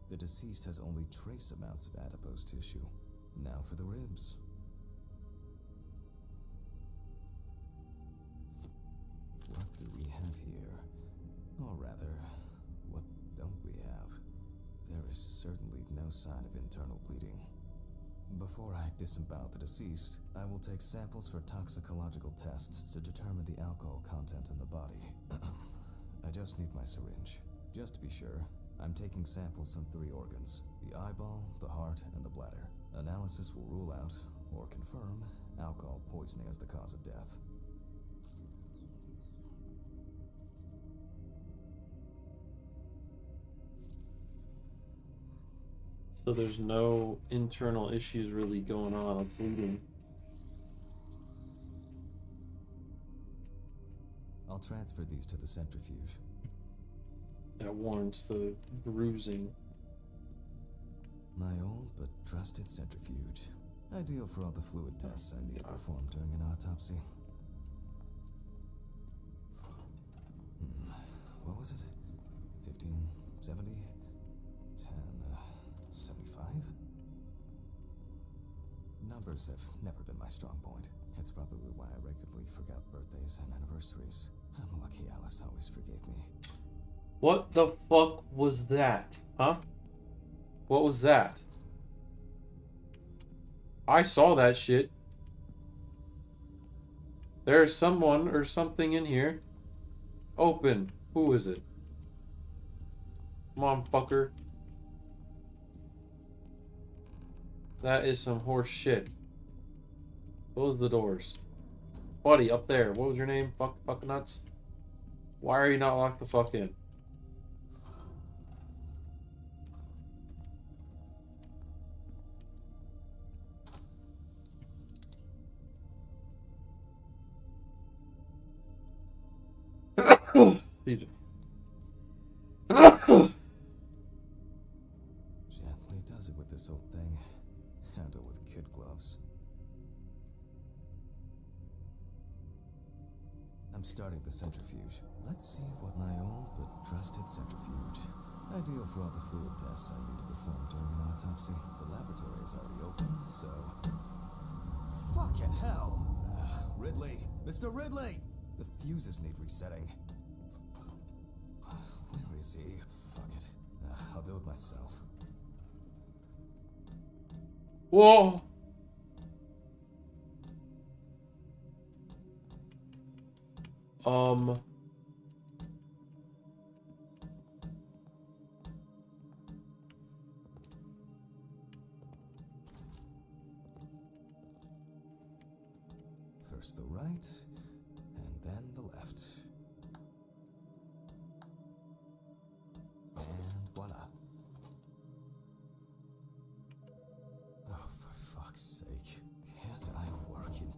the deceased has only trace amounts of adipose tissue. Now for the ribs. What do we have here? Or rather, what don't we have? There is certainly no sign of internal bleeding. Before I disembowel the deceased, I will take samples for toxicological tests to determine the alcohol content in the body. I just need my syringe. Just to be sure, I'm taking samples from 3 organs: the eyeball, the heart, and the bladder. Analysis will rule out, or confirm, alcohol poisoning as the cause of death. So there's no internal issues really going on of bleeding. I'll transfer these to the centrifuge. That warrants the bruising. My old but trusted centrifuge. Ideal for all the fluid tests I need to perform during an autopsy. What was it? 1570? 1075? Numbers have never been my strong point. It's probably why I regularly forgot birthdays and anniversaries. I'm lucky Alice always forgave me. What the fuck was that? Huh? What was that? I saw that shit. There's someone or something in here. Open. Who is it? Come on, fucker. That is some horse shit. Close the doors. Buddy, up there. What was your name? Fuck nuts. Why are you not locked the fuck in? Gently does it with this old thing. Handle with kid gloves. I'm starting the centrifuge. Let's see what my old but trusted centrifuge. Ideal for all the fluid tests I need to perform during an autopsy. The laboratory is already open, so... Fucking hell! Ridley! Mr. Ridley! The fuses need resetting. Where is he? Fuck it. I'll do it myself. Whoa! First the right, and then the left. And voila. Oh, for fuck's sake. Can't I work in...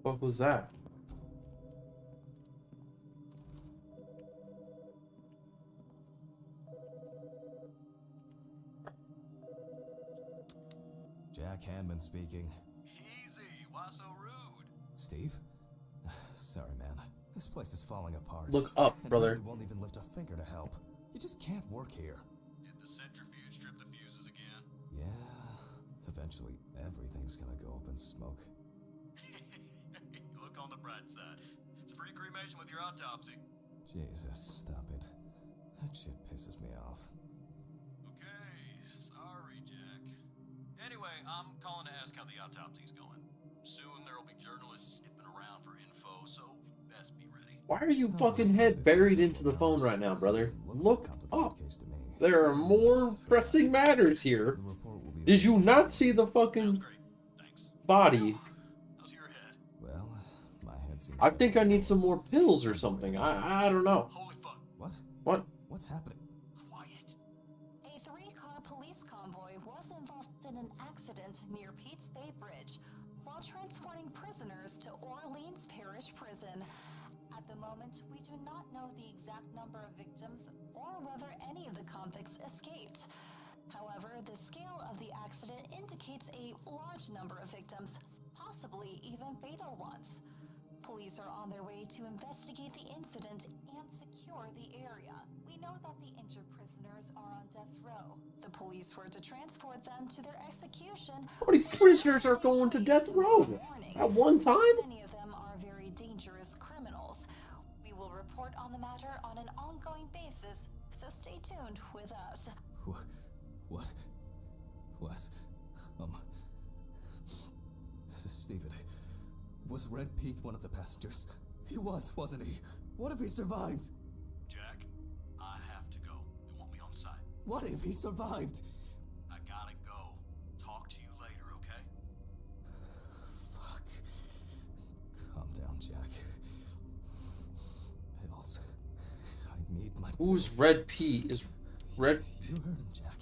What was that? Jack Hanman speaking. Easy, why so rude? Steve? Sorry, man. This place is falling apart. Look up, And brother. Ridley won't even lift a finger to help. You just can't work here. Did the centrifuge strip the fuses again? Yeah. Eventually, everything's gonna go up in smoke. Look on the bright side. It's a free cremation with your autopsy. Jesus, stop it. That shit pisses me off. Okay, sorry, Jack. Anyway, I'm calling to ask how the autopsy's going. Soon there'll be journalists sniffing around for info, so best be ready. Why are you fucking head buried into the phone right now, brother? Look up. There are more pressing matters here. Did you not see the Sounds fucking great. Thanks. body? How's your head? Well, my head seems... I think I need some more pills or something. I don't know. Holy fuck. What? What? What's happening? Quiet. A 3-car police convoy was involved in an accident near Pete's Bay Bridge while transporting prisoners to Orleans Parish Prison. At the moment, we do not know the exact number of victims or whether any of the convicts escaped. However, the scale of the accident indicates a large number of victims, possibly even fatal ones. Police are on their way to investigate the incident and secure the area. We know that the injured prisoners are on death row. The police were to transport them to their execution. How many prisoners are going to death row at one time? Many of them are very dangerous criminals. We will report on the matter on an ongoing basis, so stay tuned with us. What? Steven, was Red Pete one of the passengers? He was, wasn't he? What if he survived? Jack, I have to go. They want me on site. What if he survived? I gotta go. Talk to you later, okay? down, Jack. Pills. I need my Who's pills. Red P? Is Red You heard him, Jack.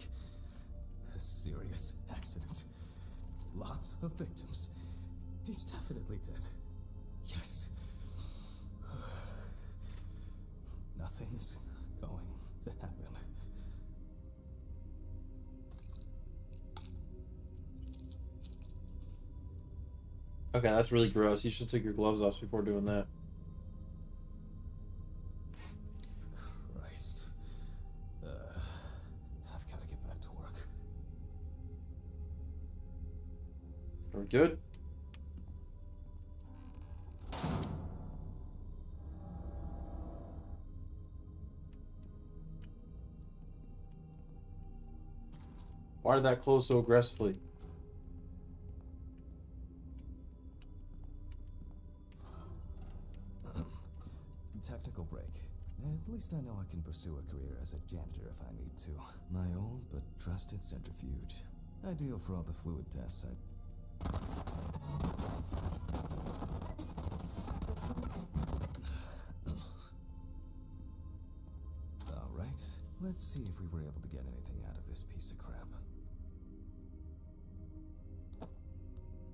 A serious accident. Lots of victims. He's definitely dead. Yes. Nothing's going to happen. Okay, that's really gross. You should take your gloves off before doing that. Christ. I've got to get back to work. Are we good? Why did that close so aggressively? Technical break. At least I know I can pursue a career as a janitor if I need to. My old but trusted centrifuge. Ideal for all the fluid tests Alright, let's see if we were able to get anything out of this piece of crap.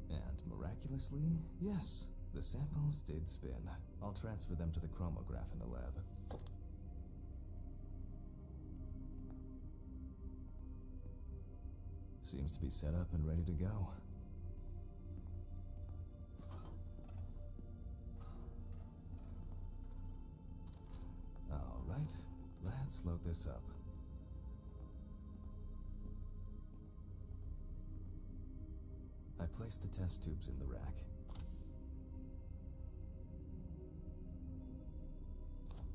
And miraculously, yes, the samples did spin. I'll transfer them to the chromograph in the lab. Seems to be set up and ready to go. Alright, let's load this up. I placed the test tubes in the rack.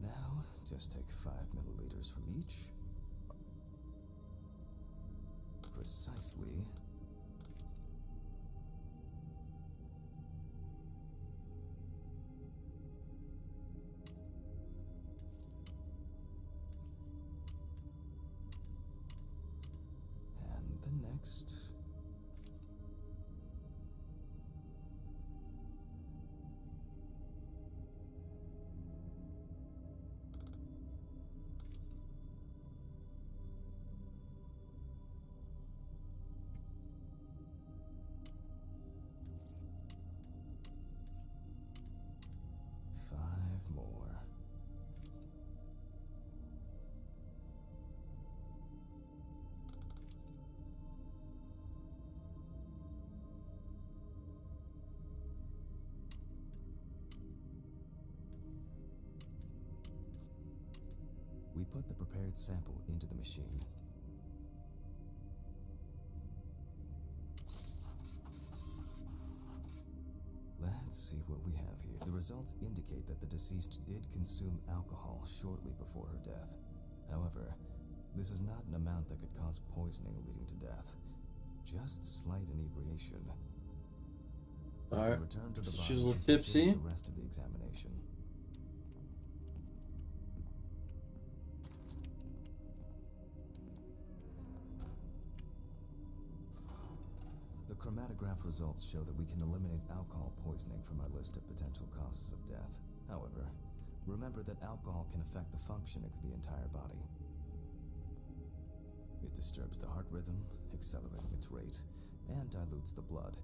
Now, just take 5 milliliters from each. Precisely. And the next. More. We put the prepared sample into the machine. Let's see what we have here. The results indicate that the deceased did consume alcohol shortly before her death. However, this is not an amount that could cause poisoning leading to death. Just slight inebriation. Alright. Return to the So body she's a little and continue tipsy. the rest of the examination. The chromatograph results show that we can eliminate alcohol poisoning from our list of potential causes of death. However, remember that alcohol can affect the functioning of the entire body. It disturbs the heart rhythm, accelerating its rate, and dilutes the blood,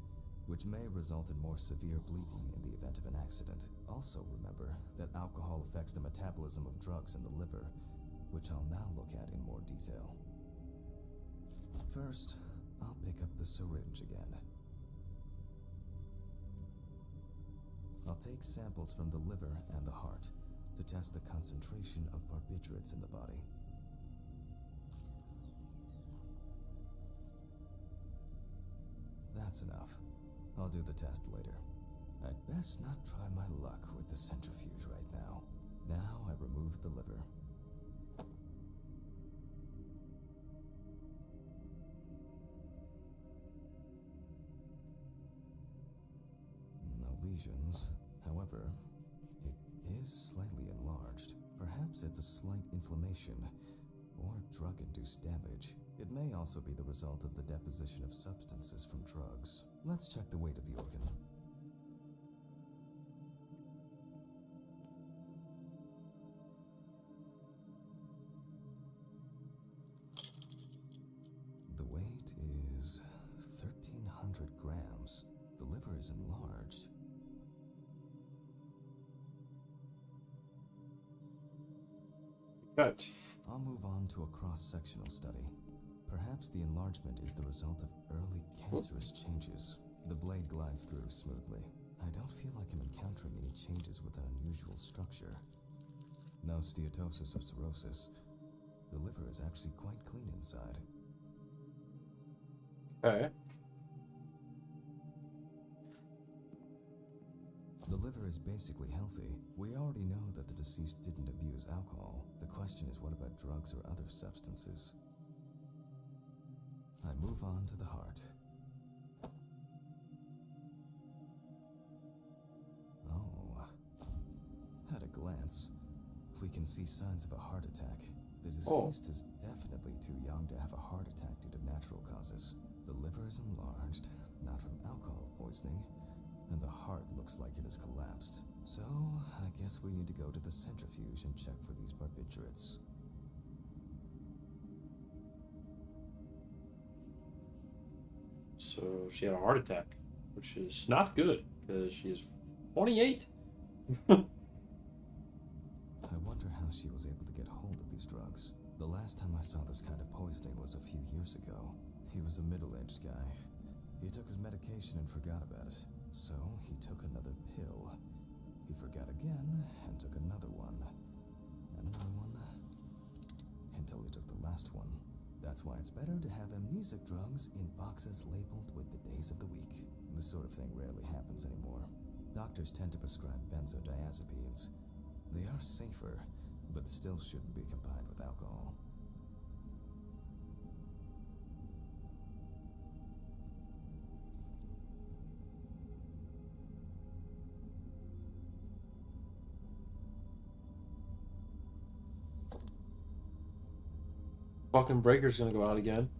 which may result in more severe bleeding in the event of an accident. Also remember that alcohol affects the metabolism of drugs in the liver, which I'll now look at in more detail. First, I'll pick up the syringe again. I'll take samples from the liver and the heart to test the concentration of barbiturates in the body. That's enough. I'll do the test later. I'd best not try my luck with the centrifuge right now. Now I remove the liver. No lesions. However, it is slightly enlarged. Perhaps it's a slight inflammation or drug-induced damage. It may also be the result of the deposition of substances from drugs. Let's check the weight of the organ. Right. I'll move on to a cross-sectional study. Perhaps the enlargement is the result of early cancerous changes. The blade glides through smoothly. I don't feel like I'm encountering any changes with an unusual structure. No steatosis or cirrhosis. The liver is actually quite clean inside. Okay. The liver is basically healthy. We already know that the deceased didn't abuse alcohol. The question is, what about drugs or other substances? I move on to the heart. Oh. At a glance, we can see signs of a heart attack. The deceased is definitely too young to have a heart attack due to natural causes. The liver is enlarged, not from alcohol poisoning, and the heart looks like it has collapsed. So, I guess we need to go to the centrifuge and check for these barbiturates. So she had a heart attack, which is not good because she is 28. I wonder how she was able to get hold of these drugs. The last time I saw this kind of poisoning was a few years ago. He was a middle-aged guy. He took his medication and forgot about it. So he took another pill. He forgot again and took another one. And another one. Until he took the last one. That's why it's better to have amnesic drugs in boxes labeled with the days of the week. This sort of thing rarely happens anymore. Doctors tend to prescribe benzodiazepines. They are safer, but still shouldn't be combined with alcohol. Fucking breaker's gonna go out again.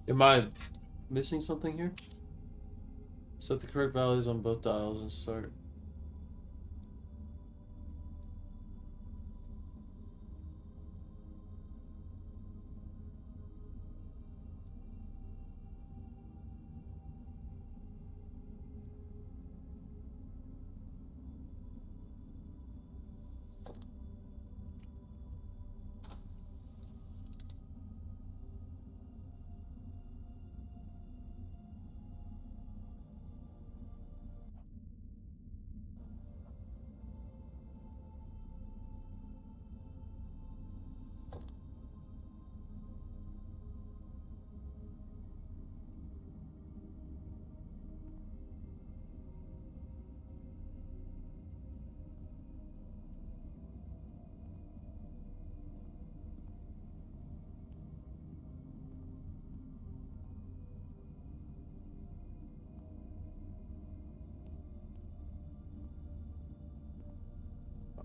Am I missing something here? Set the correct values on both dials and start.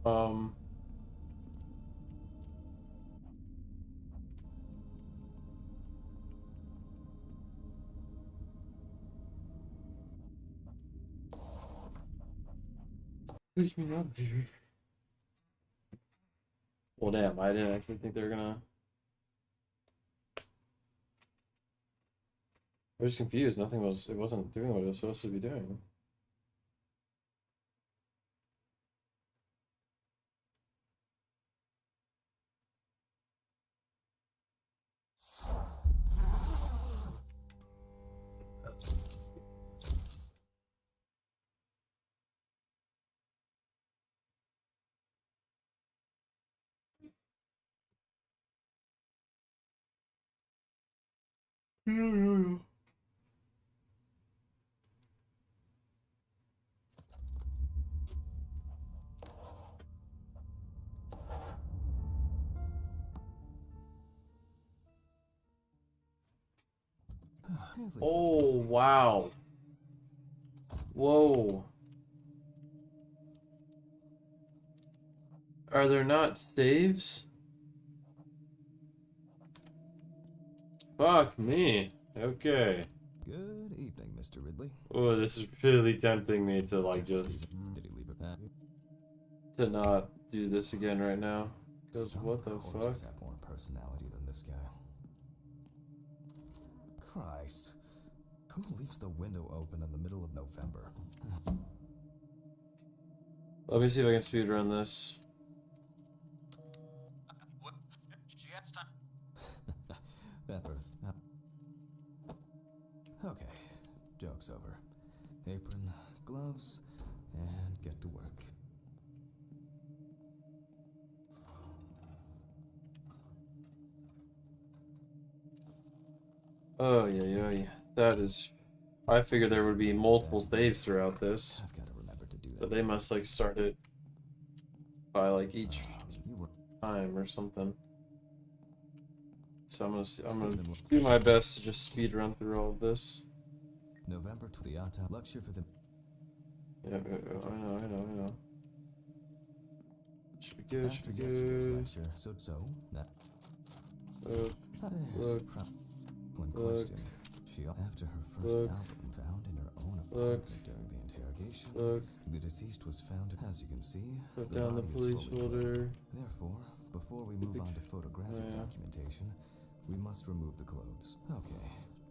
Um. Please me out of here. Well, damn, I didn't actually think they were gonna. I was confused. Nothing was. It wasn't doing what it was supposed to be doing. At least it's Oh, possible. wow. Whoa. Are there not saves? Fuck me. Okay. Good evening, Mr. Ridley. Oh, this is really tempting me to like Yes, just Stephen. Did he leave it? to not do this again right now. Because Some what the fuck? corpses have more personality than this guy. Christ. Who leaves the window open in the middle of November? Let me see if I can speedrun this. What? She has time. That burst. Okay, joke's over. Apron, gloves, and get to work. Oh yeah. That is. I figured there would be multiple saves throughout this, I've got to remember to do that. but they must like start it by like each You were time or something. So I'm gonna Stephen, do my best to just speed run through all of this. November to the Autopsy lecture for the. Yeah, I know. Should be good. After yesterday's lecture, so that. Look. One Look. question. She after her first Look. album found in her own Look. apartment during the interrogation. Look. The deceased was found, as you can see. Put down the body is police fully clothed. folder. Therefore, before we Put move the- on to photographic yeah. documentation, we must remove the clothes. Okay,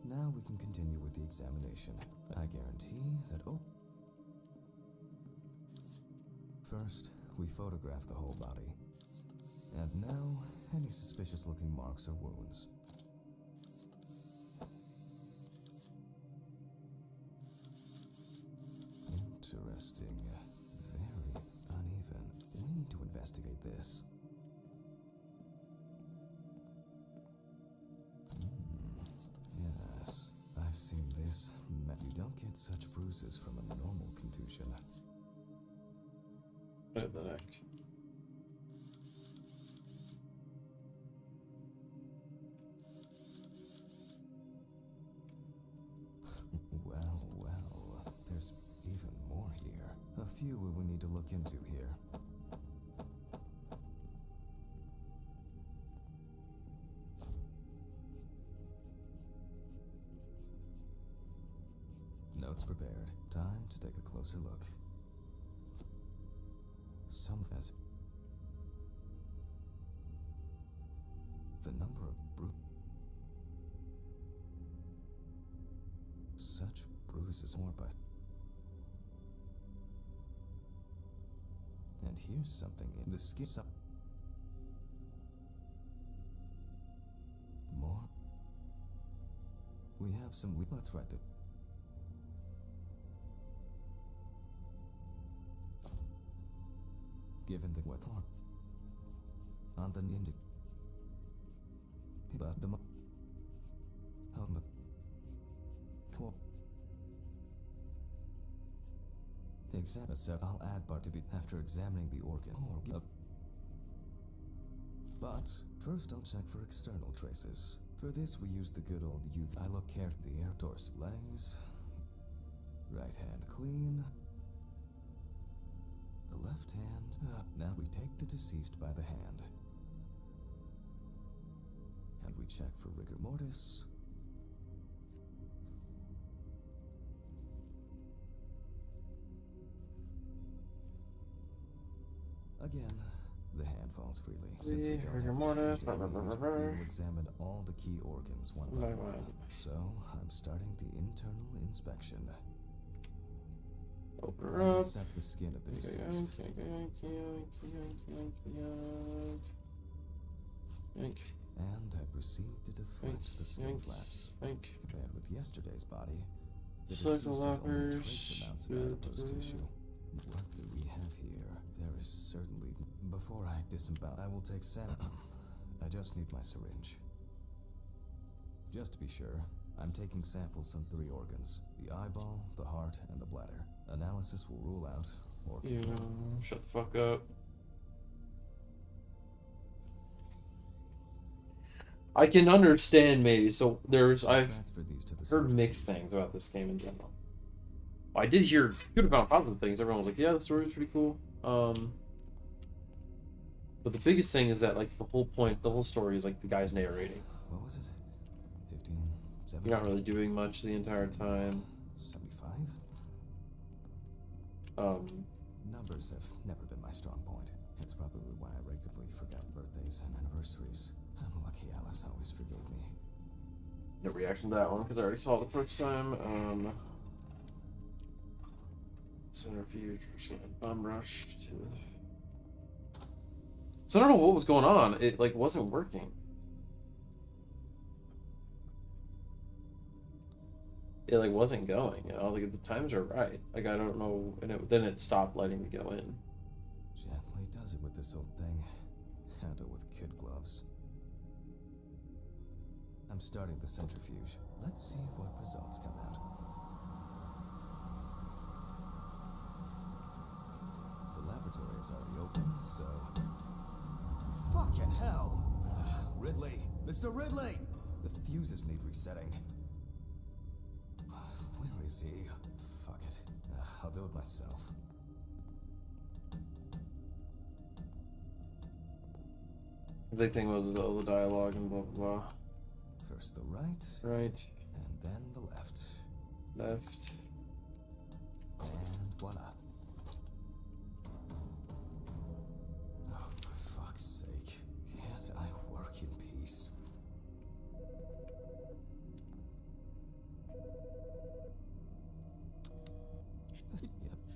now we can continue with the examination. I guarantee that. Oh. First, we photograph the whole body. And now, any suspicious-looking marks or wounds. Interesting. Very uneven. We need to investigate this. Yes, I've seen this. You don't get such bruises from a normal contusion. What the heck? Well, there's even more here. A few we will need to look into here. Notes prepared. Time to take a closer look. Some as the number of such bruises more by. And here's something in the skin. More. We have some. Let's write it. Given the what on the indi but the examine so I'll add bar to be after examining the organ but first I'll check for external traces. For this we use the good old youth. I look carefully the air torso legs, right hand clean. The left hand up. Now we take the deceased by the hand. And we check for rigor mortis. Again, the hand falls freely. Since we don't Rigor have mortis. a we'll examine all the key organs one by one. So, I'm starting the internal inspection. Open her up. Dissect the skin of the deceased. Yank. And I proceed to deflect the skin flaps. Yank. Compared with yesterday's body, the Select deceased the has only lockers. trace amounts of adipose tissue. What do we have here? There is certainly... Before I disembowel, I will take I just need my syringe. Just to be sure, I'm taking samples from 3 organs: the eyeball, the heart, and the bladder. Analysis will rule out or You confirm. shut the fuck up. I can understand maybe. So I've Transfer these to the heard mixed centrifuge. things about this game in general. I did hear good amount of positive things. Everyone was like, "Yeah, the story's pretty cool." But the biggest thing is that like the whole story is like the guy's narrating. What was it? 15, 17? You're not really doing much the entire time. 75? Numbers have never been my strong point. It's probably why I regularly forget birthdays and anniversaries. I'm lucky Alice always forgave me. No reaction to that one because I already saw it the first time. Centrifuge, we're just gonna bum rush to. So I don't know what was going on. It like wasn't working. It like wasn't going. You know, like the times are right. Like I don't know, and then it stopped letting me go in. Gently does it with this old thing. Handle with kid gloves. I'm starting the centrifuge. Let's see what results come out. The laboratory is already open, so... Fucking hell! Ridley! Mr. Ridley! The fuses need resetting. Where is he? Fuck it. I'll do it myself. The big thing was all the dialogue and blah blah blah. First the right, Right, and then the left. left. And voila. Oh, for fuck's sake. Can't I work in peace?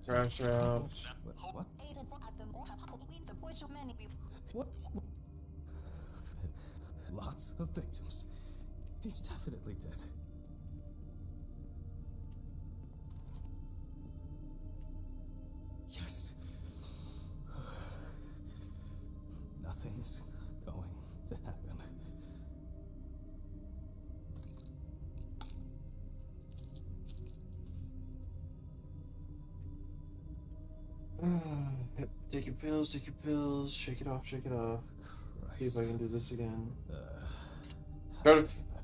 Crash out. What? What? Lots of victims. He's definitely dead. Yes. Nothing's going to happen. Take your pills, shake it off, shake it off. See if I can do this again.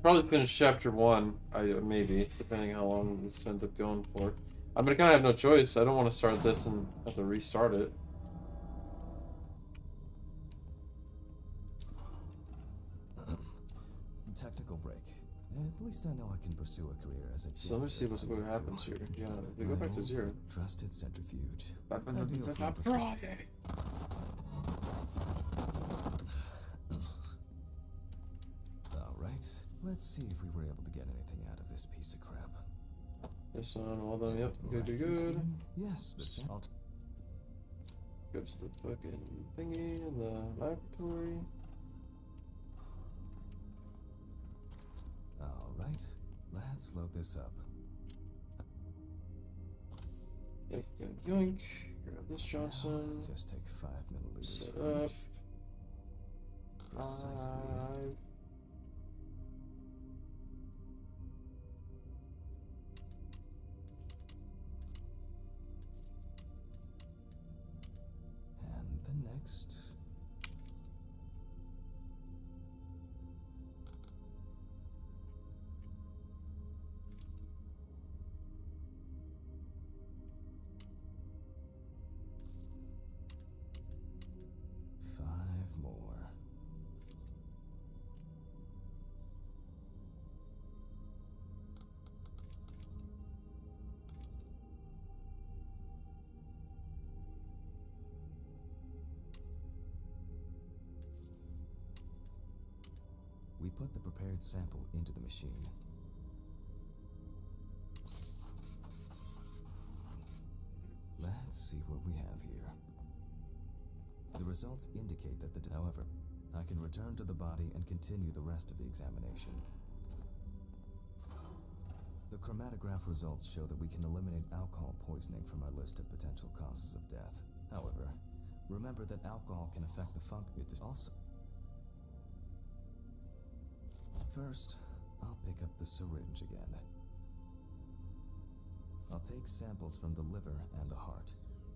Probably finish chapter 1, maybe, depending how long this ends up going for. I mean, I kind of have no choice. I don't want to start this and have to restart it. Technical break. At least I know I can pursue a career as a So let me see what happens here. Yeah, they go back to 0. Trusted centrifuge. Friday. All right. Let's see if we were able to get anything out of this piece of crap. This one, all done. Yep, good. Miraculously, yes, the same. Go to the fucking thingy in the laboratory. All right. Let's load this up. Yoink, yoink, yoink. Grab this Johnson. Now, just take 5 milliliters Set for up. each. Precisely. 5. And the next. Five more. We put the prepared sample into the machine. Let's see what we have here. The results indicate that however, I can return to the body and continue the rest of the examination. The chromatograph results show that we can eliminate alcohol poisoning from our list of potential causes of death. However, remember that alcohol can affect the function. It is also... First, I'll pick up the syringe again. I'll take samples from the liver and the heart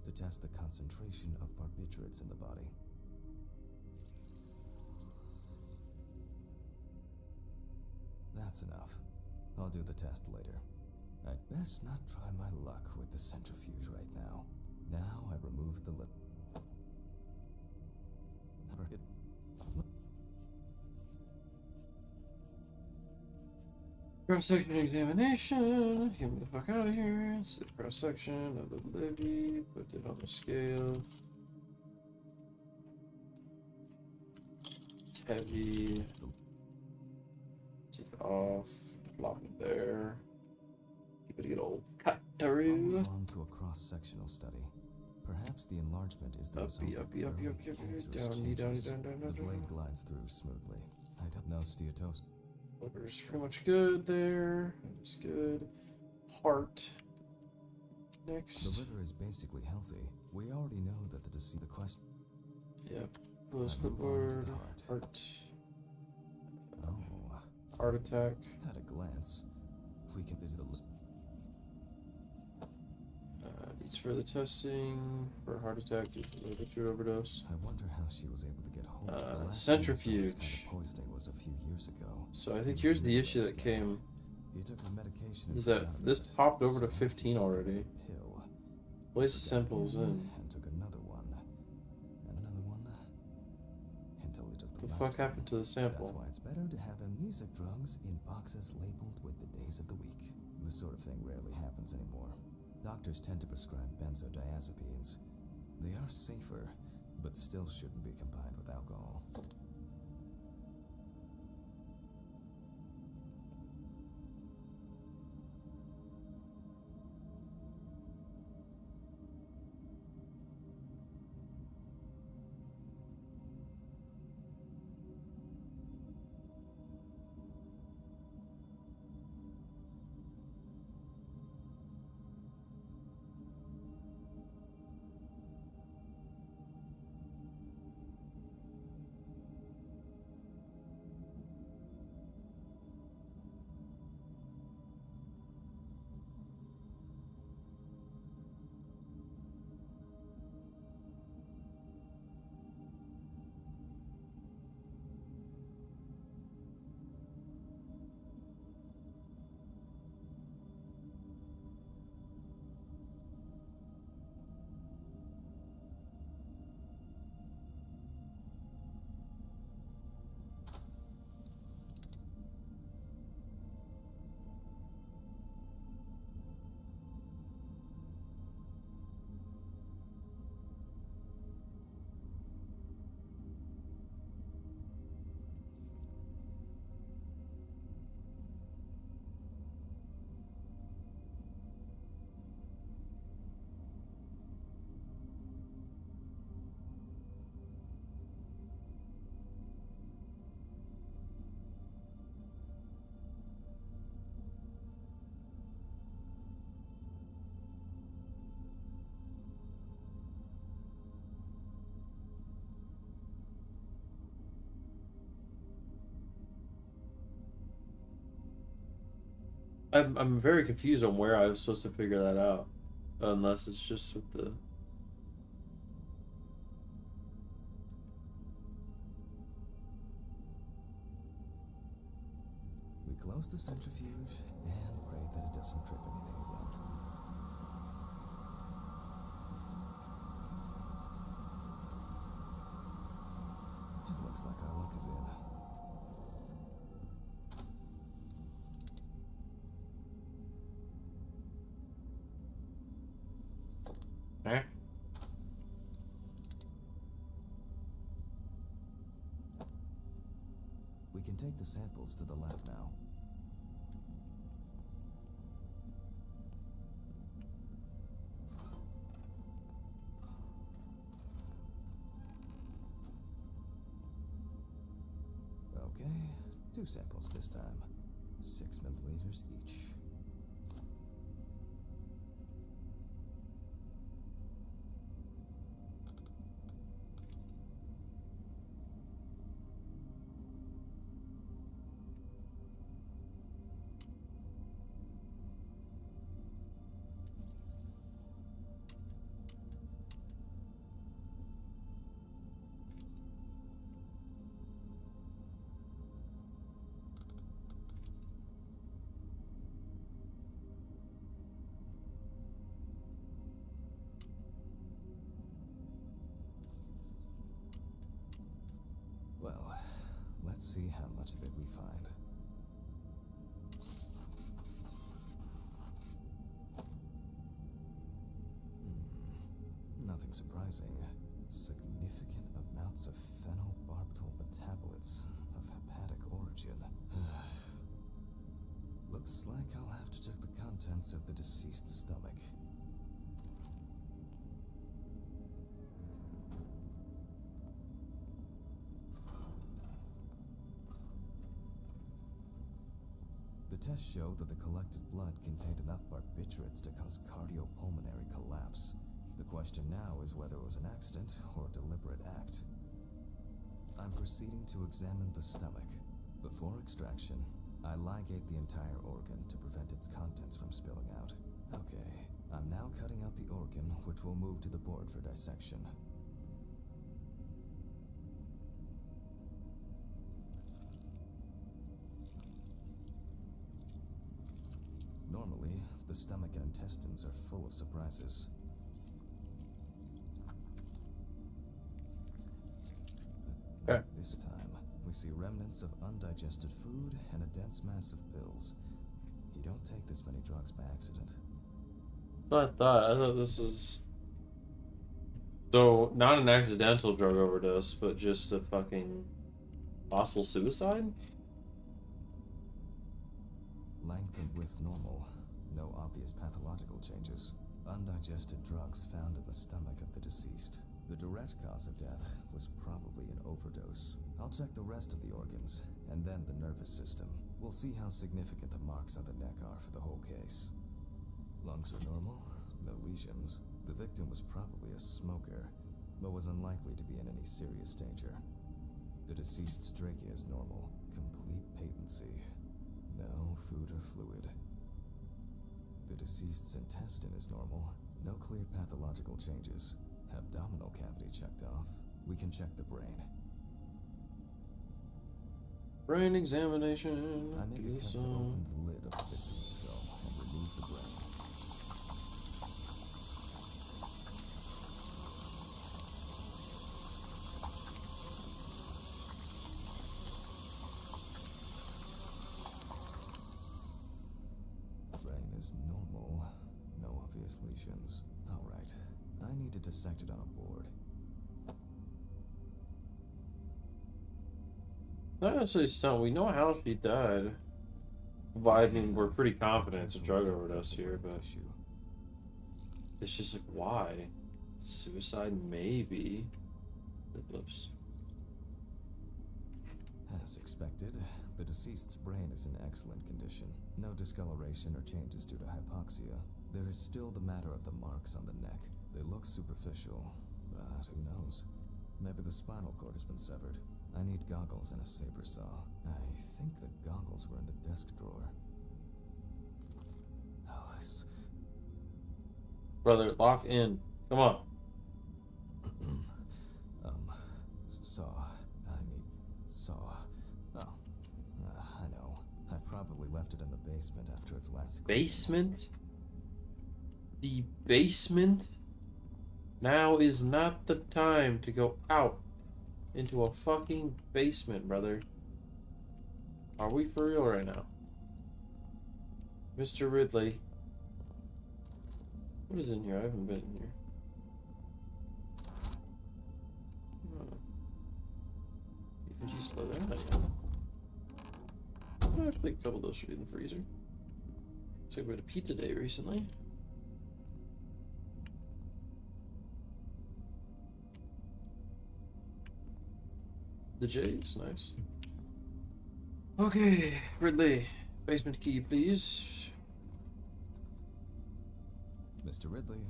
to test the concentration of barbiturates in the body. That's enough. I'll do the test later. I'd best not try my luck with the centrifuge right now. Now I remove the lip. Cross-section examination. Get me the fuck out of here. It's the cross-section of the levy. Put it on the scale. It's heavy. Take it off. Plop it there. Keep it a good old cut I'll through. move on to a cross-sectional study. Perhaps the enlargement is the result of early cancerous changes. The blade glides through smoothly. I don't know steatosis. Liver's pretty much good there. That's good. Heart. Next. The liver is basically healthy. We already know that the question. Yep. Close I move on to clipboard. the heart. Heart. Oh, Heart attack. at a glance, we can do the Needs further testing for heart attack due to liquid overdose. I wonder how she was able to get hold of the last Centrifuge. time this kind of poisoning was a few years ago. So I think here's the issue that came. He took the medication Is that this popped over to 15 already? Pill. Place the samples in. And took another one. And another one. Until he took the What the last fuck one. happened to the That's sample? why it's better to have amnesic drugs in boxes labeled with the days of the week. This sort of thing rarely happens anymore. Doctors tend to prescribe benzodiazepines. They are safer, but still shouldn't be combined with alcohol. I'm very confused on where I was supposed to figure that out. Unless it's just with the. We close the centrifuge and pray that it doesn't trip anything again. It looks like our luck is in. Eh? We can take the samples to the lab now. Okay, 2 samples this time. 6 milliliters each. see how much of it we find. Nothing surprising. Significant amounts of phenobarbital metabolites of hepatic origin. Looks like I'll have to check the contents of the deceased's stomach. The tests showed that the collected blood contained enough barbiturates to cause cardiopulmonary collapse. The question now is whether it was an accident or a deliberate act. I'm proceeding to examine the stomach. Before extraction, I ligate the entire organ to prevent its contents from spilling out. Okay, I'm now cutting out the organ, which will move to the board for dissection. Normally, the stomach and intestines are full of surprises. But not this time, we see remnants of undigested food and a dense mass of pills. You don't take this many drugs by accident. I thought this was... So, not an accidental drug overdose, but just a fucking possible suicide? Length and width normal. No obvious pathological changes. Undigested drugs found in the stomach of the deceased. The direct cause of death was probably an overdose. I'll check the rest of the organs, and then the nervous system. We'll see how significant the marks on the neck are for the whole case. Lungs are normal, no lesions. The victim was probably a smoker, but was unlikely to be in any serious danger. The deceased's trachea is normal, complete patency. No food or fluid. The deceased's intestine is normal, no clear pathological changes. Abdominal cavity checked off. We can check the brain. Brain examination. I make a cut to open the lid of the victim's skull and remove the brain. Brain is normal. No obvious lesions. Alright. I need to dissect it on a board. Not necessarily stunned. We know how she died. Well, I mean, we're pretty confident it's a drug overdose here, but it's just like, why? Suicide, maybe. Oops. As expected, the deceased's brain is in excellent condition. No discoloration or changes due to hypoxia. There is still the matter of the marks on the neck. They look superficial, but who knows? Maybe the spinal cord has been severed. I need goggles and a saber saw. I think the goggles were in the desk drawer. Alice. Brother, lock in. Come on. Saw. I need saw. Oh, I know. I probably left it in the basement after its last... Basement? The basement? Now is not the time to go out into a fucking basement, brother. Are we for real right now? Mr. Ridley. What is in here? I haven't been in here. You think she's still there? I actually a couple of those should be in the freezer. Looks like we had a pizza day recently. The J's, nice. Okay, Ridley, basement key, please. Mr. Ridley,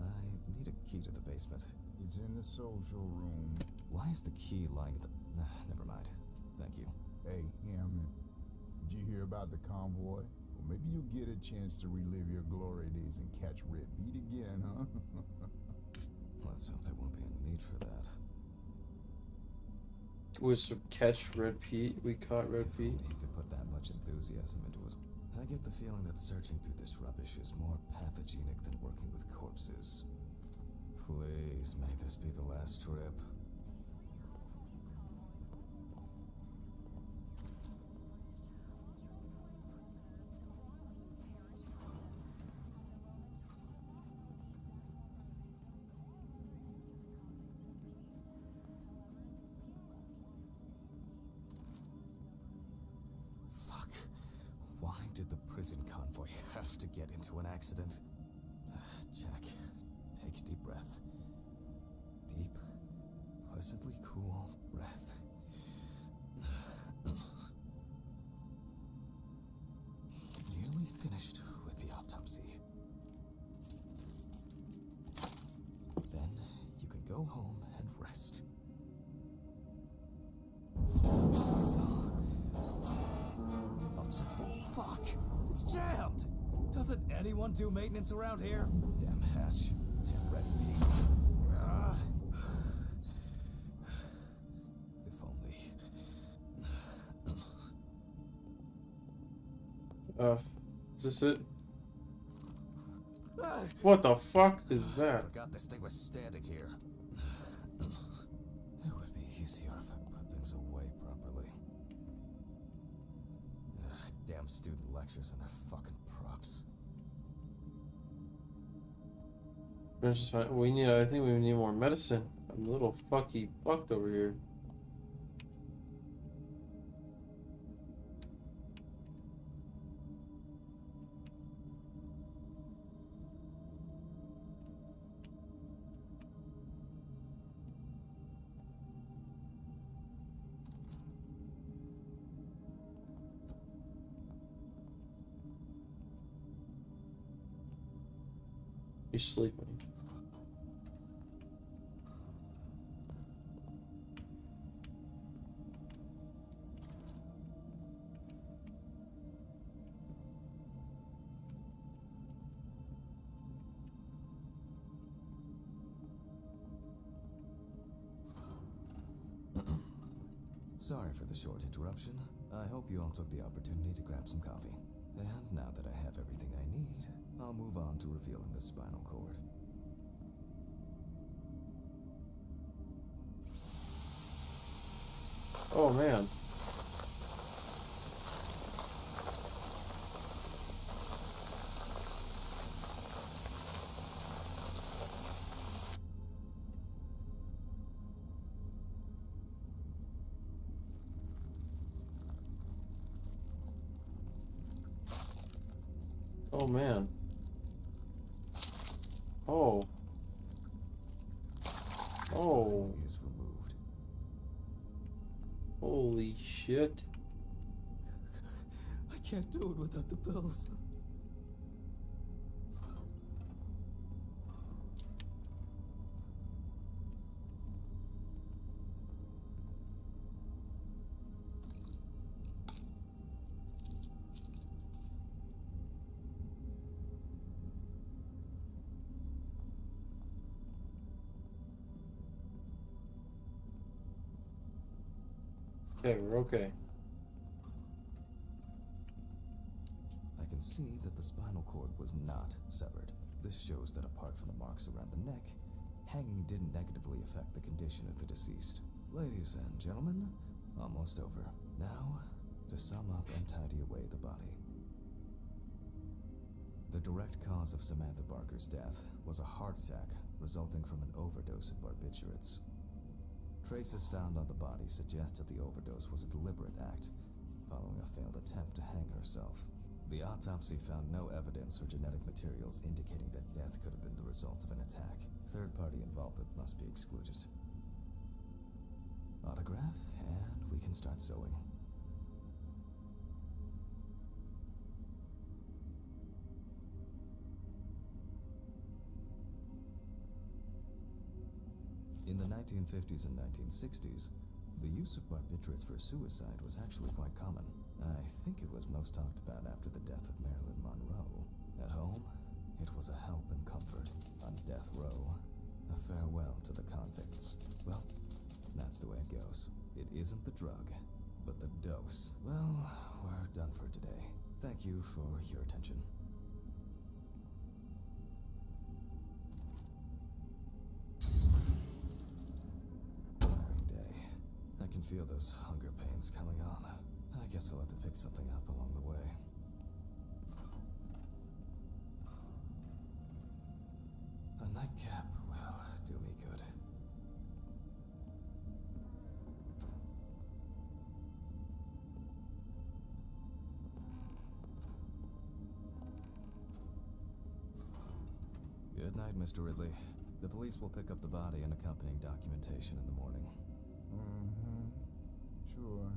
I need a key to the basement. It's in the social room. Why is the key lying at the... never mind. Thank you. Hey, Hammond. Did you hear about the convoy? Well, maybe you'll get a chance to relive your glory days and catch Red Pete again, huh? Let's hope there won't be a need for that. Was to catch Red Pete? We caught Red If Pete. only he could put that much enthusiasm into his... I get the feeling that searching through this rubbish is more pathogenic than working with corpses. Please, may this be the last trip. prison convoy have to get into an accident? Jack, take a deep breath. Deep, pleasantly cool breath. Nearly finished with the autopsy. Then you can go home and rest. I'll check. Fuck! It's jammed! Doesn't anyone do maintenance around here? Damn hatch. Damn red meat. Ah. If only. Is this it? Ah. What the fuck is I that? forgot this thing was standing here. It would be easier if I put things away properly. Ugh, damn student lectures and their fucking props. We need. I think we need more medicine. I'm a little fucked over here. He's sleeping. Sorry for the short interruption. I hope you all took the opportunity to grab some coffee. And now that I have everything I need, I'll move on to revealing the spinal cord. Oh man. Oh man. Oh. Oh. Is removed. Holy shit. I can't do it without the pills. Okay, we're okay. I can see that the spinal cord was not severed. This shows that apart from the marks around the neck, hanging didn't negatively affect the condition of the deceased. Ladies and gentlemen, almost over. Now, to sum up and tidy away the body. The direct cause of Samantha Barker's death was a heart attack resulting from an overdose of barbiturates. Traces found on the body suggest that the overdose was a deliberate act, following a failed attempt to hang herself. The autopsy found no evidence or genetic materials indicating that death could have been the result of an attack. Third-party involvement must be excluded. Autograph, and we can start sewing. In the 1950s and 1960s, the use of barbiturates for suicide was actually quite common. I think it was most talked about after the death of Marilyn Monroe. At home, it was a help and comfort. On death row, a farewell to the convicts. Well, that's the way it goes. It isn't the drug, but the dose. Well, we're done for today. Thank you for your attention. Tiring day. I can feel those hunger pains coming on. I guess I'll have to pick something up along the way. A nightcap will do me good. Good night, Mr. Ridley. The police will pick up the body and accompanying documentation in the morning. Mm-hmm. Sure.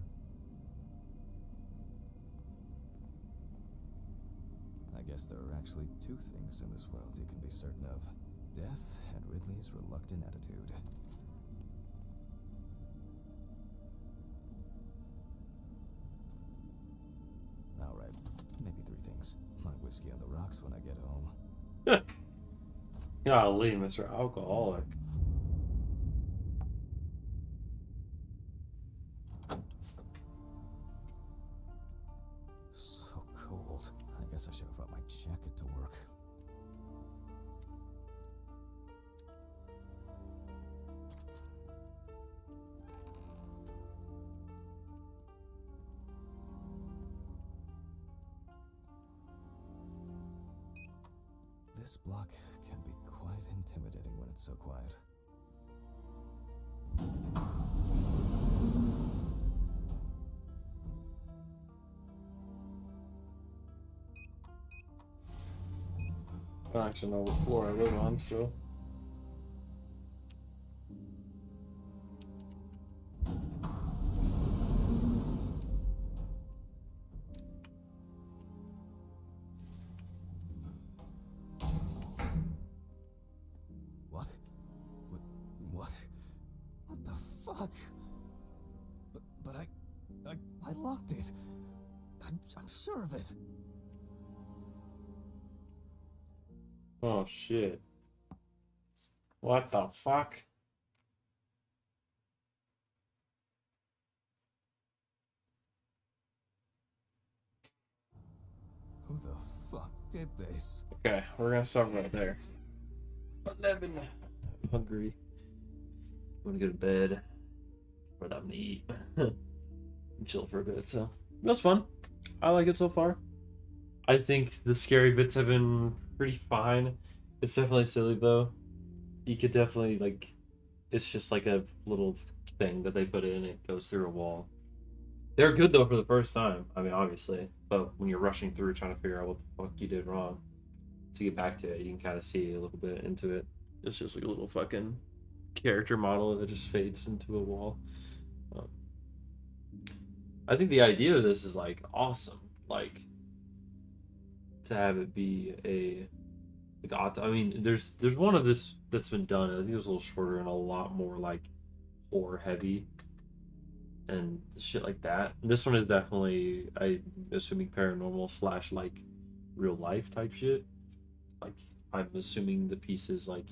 I guess there are actually two things in this world you can be certain of. Death and Ridley's reluctant attitude. Alright, maybe three things. My whiskey on the rocks when I get home. Golly, Mr. Alcoholic. So cold. I guess I should have brought my jacket to work. This block can be quite intimidating when it's so quiet. I don't actually know what floor I live on, so. What? What? What the fuck? But I locked it. I'm sure of it. Oh shit. What the fuck? Who the fuck did this? Okay, we're gonna stop right there. 11. I'm hungry. I'm gonna go to bed. But I'm gonna eat. And chill for a bit, so. It was fun. I like it so far. I think the scary bits have been pretty fine. It's definitely silly though. You could definitely like, it's just like a little thing that they put in. It goes through a wall. They're good though for the first time. I mean, obviously, but when you're rushing through trying to figure out what the fuck you did wrong to get back to it, you can kind of see a little bit into it. It's just like a little fucking character model that just fades into a wall. I think the idea of this is like awesome. Like to have it be I mean, there's one of this that's been done. I think it was a little shorter and a lot more like horror heavy and shit like that. This one is definitely, I'm assuming, paranormal slash like real life type shit. Like I'm assuming the pieces like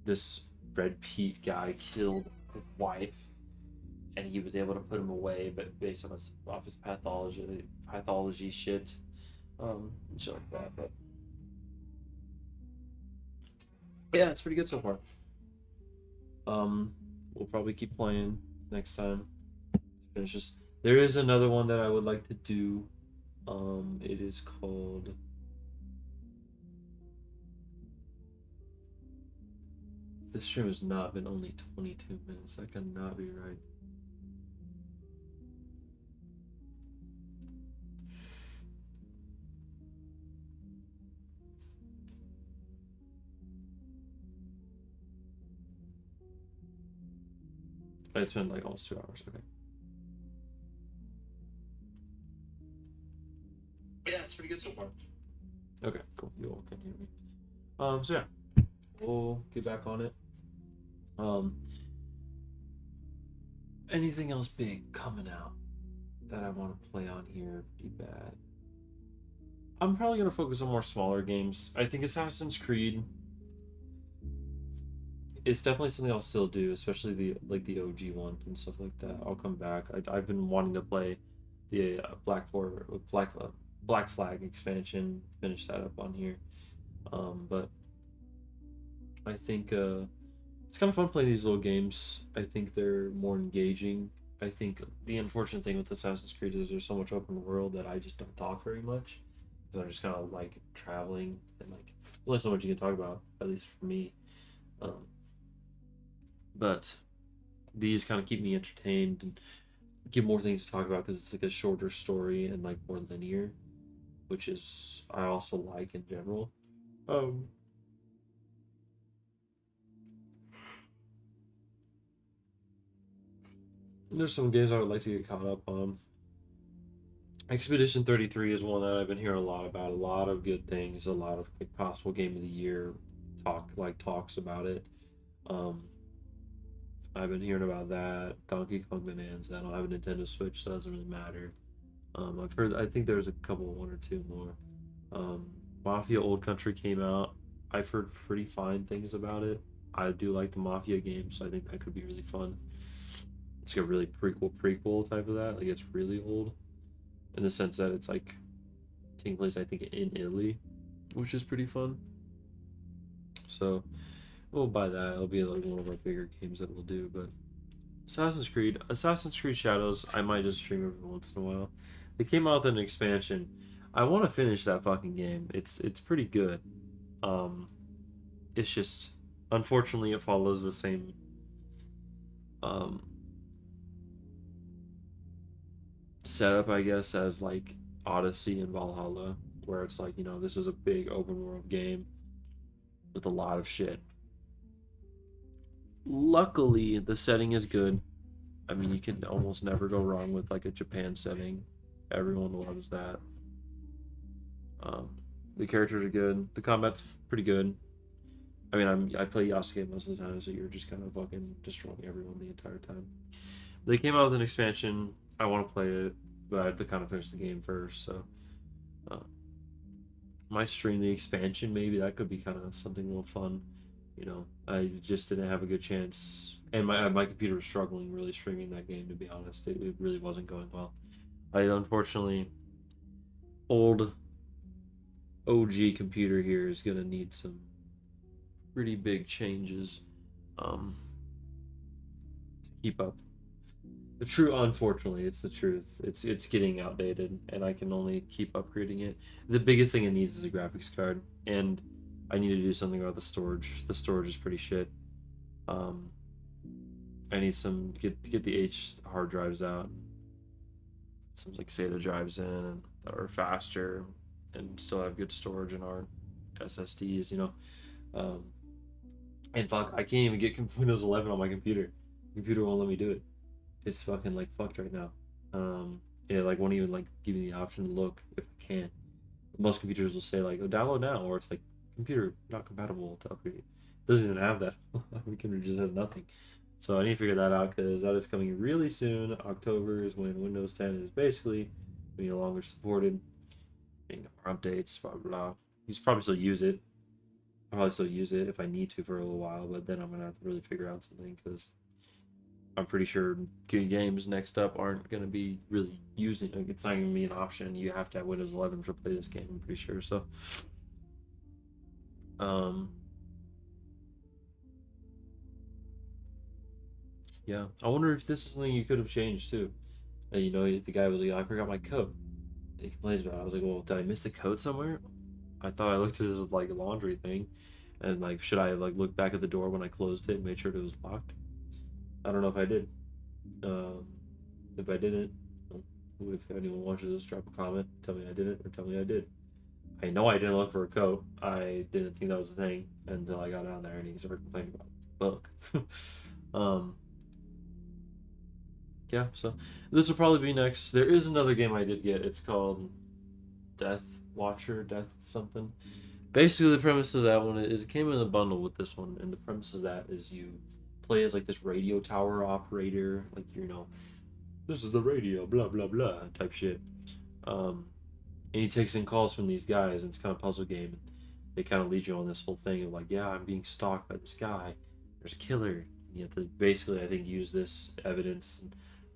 this Red Pete guy killed his wife, and he was able to put him away, but based on his pathology shit, and shit like that. But yeah, it's pretty good so far. We'll probably keep playing next time. Finish this. There is another one that I would like to do. It is called. This stream has not been only 22 minutes. That cannot be right. It's been like almost 2 hours. Okay. Yeah, it's pretty good so far. Okay, cool. You all can hear me. So yeah, we'll get back on it. Anything else big coming out that I want to play on here? Pretty bad. I'm probably gonna focus on more smaller games. I think Assassin's Creed. It's definitely something I'll still do, especially the OG ones and stuff like that. I'll come back. I've been wanting to play the Black Flag expansion. Finish that up on here, but I think it's kind of fun playing these little games. I think they're more engaging. I think the unfortunate thing with Assassin's Creed is there's so much open world that I just don't talk very much. So I'm just kind of like traveling and like there's only so much you can talk about, at least for me. But these kind of keep me entertained and give more things to talk about because it's like a shorter story and like more linear, which is I also like in general. There's some games I would like to get caught up on. Expedition 33 is one that I've been hearing a lot about. A lot of good things. A lot of like possible game of the year talks about it. Um, I've been hearing about that. Donkey Kong Bonanza. I don't have a Nintendo Switch, so it doesn't really matter. I've heard. I think there's a couple, one or two more. Mafia Old Country came out. I've heard pretty fine things about it. I do like the Mafia games, so I think that could be really fun. It's like a really prequel type of that. Like it's really old, in the sense that it's like taking place, I think, in Italy, which is pretty fun. So we'll buy that. It'll be like one of our bigger games that we'll do. But Assassin's Creed Shadows, I might just stream every once in a while. They came out with an expansion. I want to finish that fucking game. It's pretty good. It's just, unfortunately, it follows the same setup, I guess, as like Odyssey and Valhalla, where it's like, this is a big open world game with a lot of shit. Luckily, the setting is good. I mean, you can almost never go wrong with like a Japan setting. Everyone loves that. The characters are good. The combat's pretty good. I mean, I play Yasuke most of the time, so you're just kind of fucking destroying everyone the entire time. They came out with an expansion. I want to play it, but I have to kind of finish the game first. So, might stream the expansion. Maybe that could be kind of something a little fun. I just didn't have a good chance, and my computer was struggling really streaming that game. To be honest, it really wasn't going well. I unfortunately, old OG computer here is gonna need some pretty big changes to keep up. Unfortunately, it's the truth. It's getting outdated, and I can only keep upgrading it. The biggest thing it needs is a graphics card, and I need to do something about the storage. The storage is pretty shit. I need get the H hard drives out. Some like SATA drives in and that are faster and still have good storage in our SSDs. And fuck, I can't even get Windows 11 on my computer. The computer won't let me do it. It's fucking like fucked right now. Yeah, like won't even like give me the option to look if I can. Most computers will say like, "Oh, download now," or it's like, "Computer not compatible to upgrade." It doesn't even have that. My computer just has nothing. So I need to figure that out because that is coming really soon. October is when Windows 10 is basically no longer supported. Updates, blah blah blah. You should probably still use it. I'll probably still use it if I need to for a little while, but then I'm gonna have to really figure out something because I'm pretty sure good games next up aren't gonna be really using. Like, it's not gonna be an option. You have to have Windows 11 to play this game. I'm pretty sure. So, yeah. I wonder if this is something you could have changed too. And the guy was like, "I forgot my coat." And he complains about it. I was like, "Well, did I miss the coat somewhere?" I thought I looked at it as like a laundry thing, and like, should I have like looked back at the door when I closed it and made sure it was locked? I don't know if I did. If I didn't, if anyone watches this, drop a comment, tell me I didn't, or tell me I did. I know I didn't look for a coat. I didn't think that was a thing until I got down there and he started complaining about it. Look. Yeah, so this will probably be next. There is another game I did get. It's called Death Watcher, Death something. Basically, the premise of that one is it came in a bundle with this one, and the premise of that is you play as like this radio tower operator, like this is the radio, blah blah blah type shit. And he takes in calls from these guys, and it's kind of a puzzle game. They kind of lead you on this whole thing of like, yeah, I'm being stalked by this guy. There's a killer. And you have to basically, I think, use this evidence and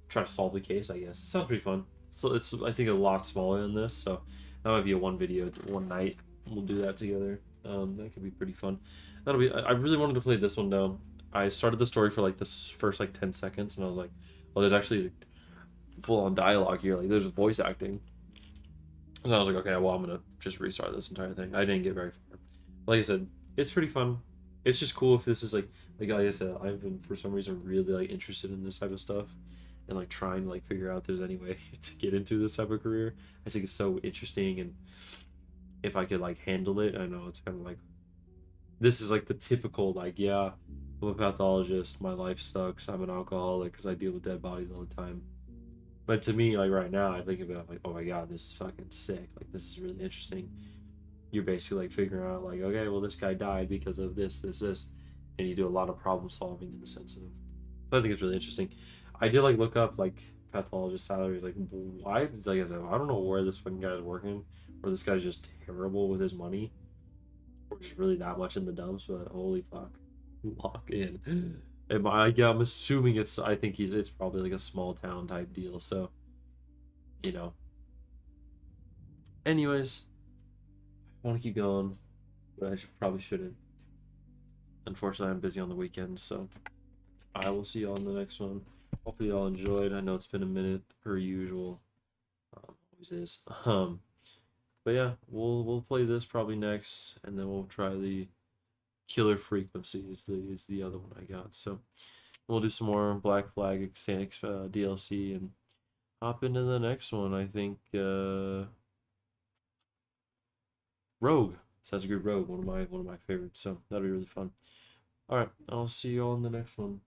try to solve the case. I guess it sounds pretty fun. So it's I think a lot smaller than this, so that might be a one video, one night. We'll do that together. That could be pretty fun. That'll be. I really wanted to play this one though. I started the story for like this first like 10 seconds, and I was like, well, there's actually full on dialogue here. Like there's voice acting. And I was like, okay, well, I'm gonna just restart this entire thing. I didn't get very far. Like I said, it's pretty fun. It's just cool if this is like I said, I've been for some reason really like interested in this type of stuff, and like trying to like figure out if there's any way to get into this type of career. I think it's so interesting, and if I could like handle it, I know it's kind of like this is like the typical like, yeah, I'm a pathologist. My life sucks. I'm an alcoholic because I deal with dead bodies all the time. But to me, like right now, I think about it, like, oh my god, this is fucking sick. Like this is really interesting. You're basically like figuring out like, okay, well this guy died because of this, and you do a lot of problem solving in the sense of. So I think it's really interesting. I did like look up like pathologist salaries, like why? Like I said, I don't know where this fucking guy is working, or this guy's just terrible with his money, or just really that much in the dumps. But holy fuck, lock in. Yeah, I'm assuming it's. I think it's probably like a small town type deal. So, you know. Anyways, I want to keep going, but probably shouldn't. Unfortunately, I'm busy on the weekends, so I will see y'all in the next one. Hopefully, y'all enjoyed. I know it's been a minute per usual. Always is. But yeah, we'll play this probably next, and then we'll try the Killer Frequency is the other one I got. So we'll do some more Black Flag DLC and hop into the next one. I think Rogue. Assassin's Creed Rogue, one of my favorites. So that'll be really fun. All right, I'll see you all in the next one.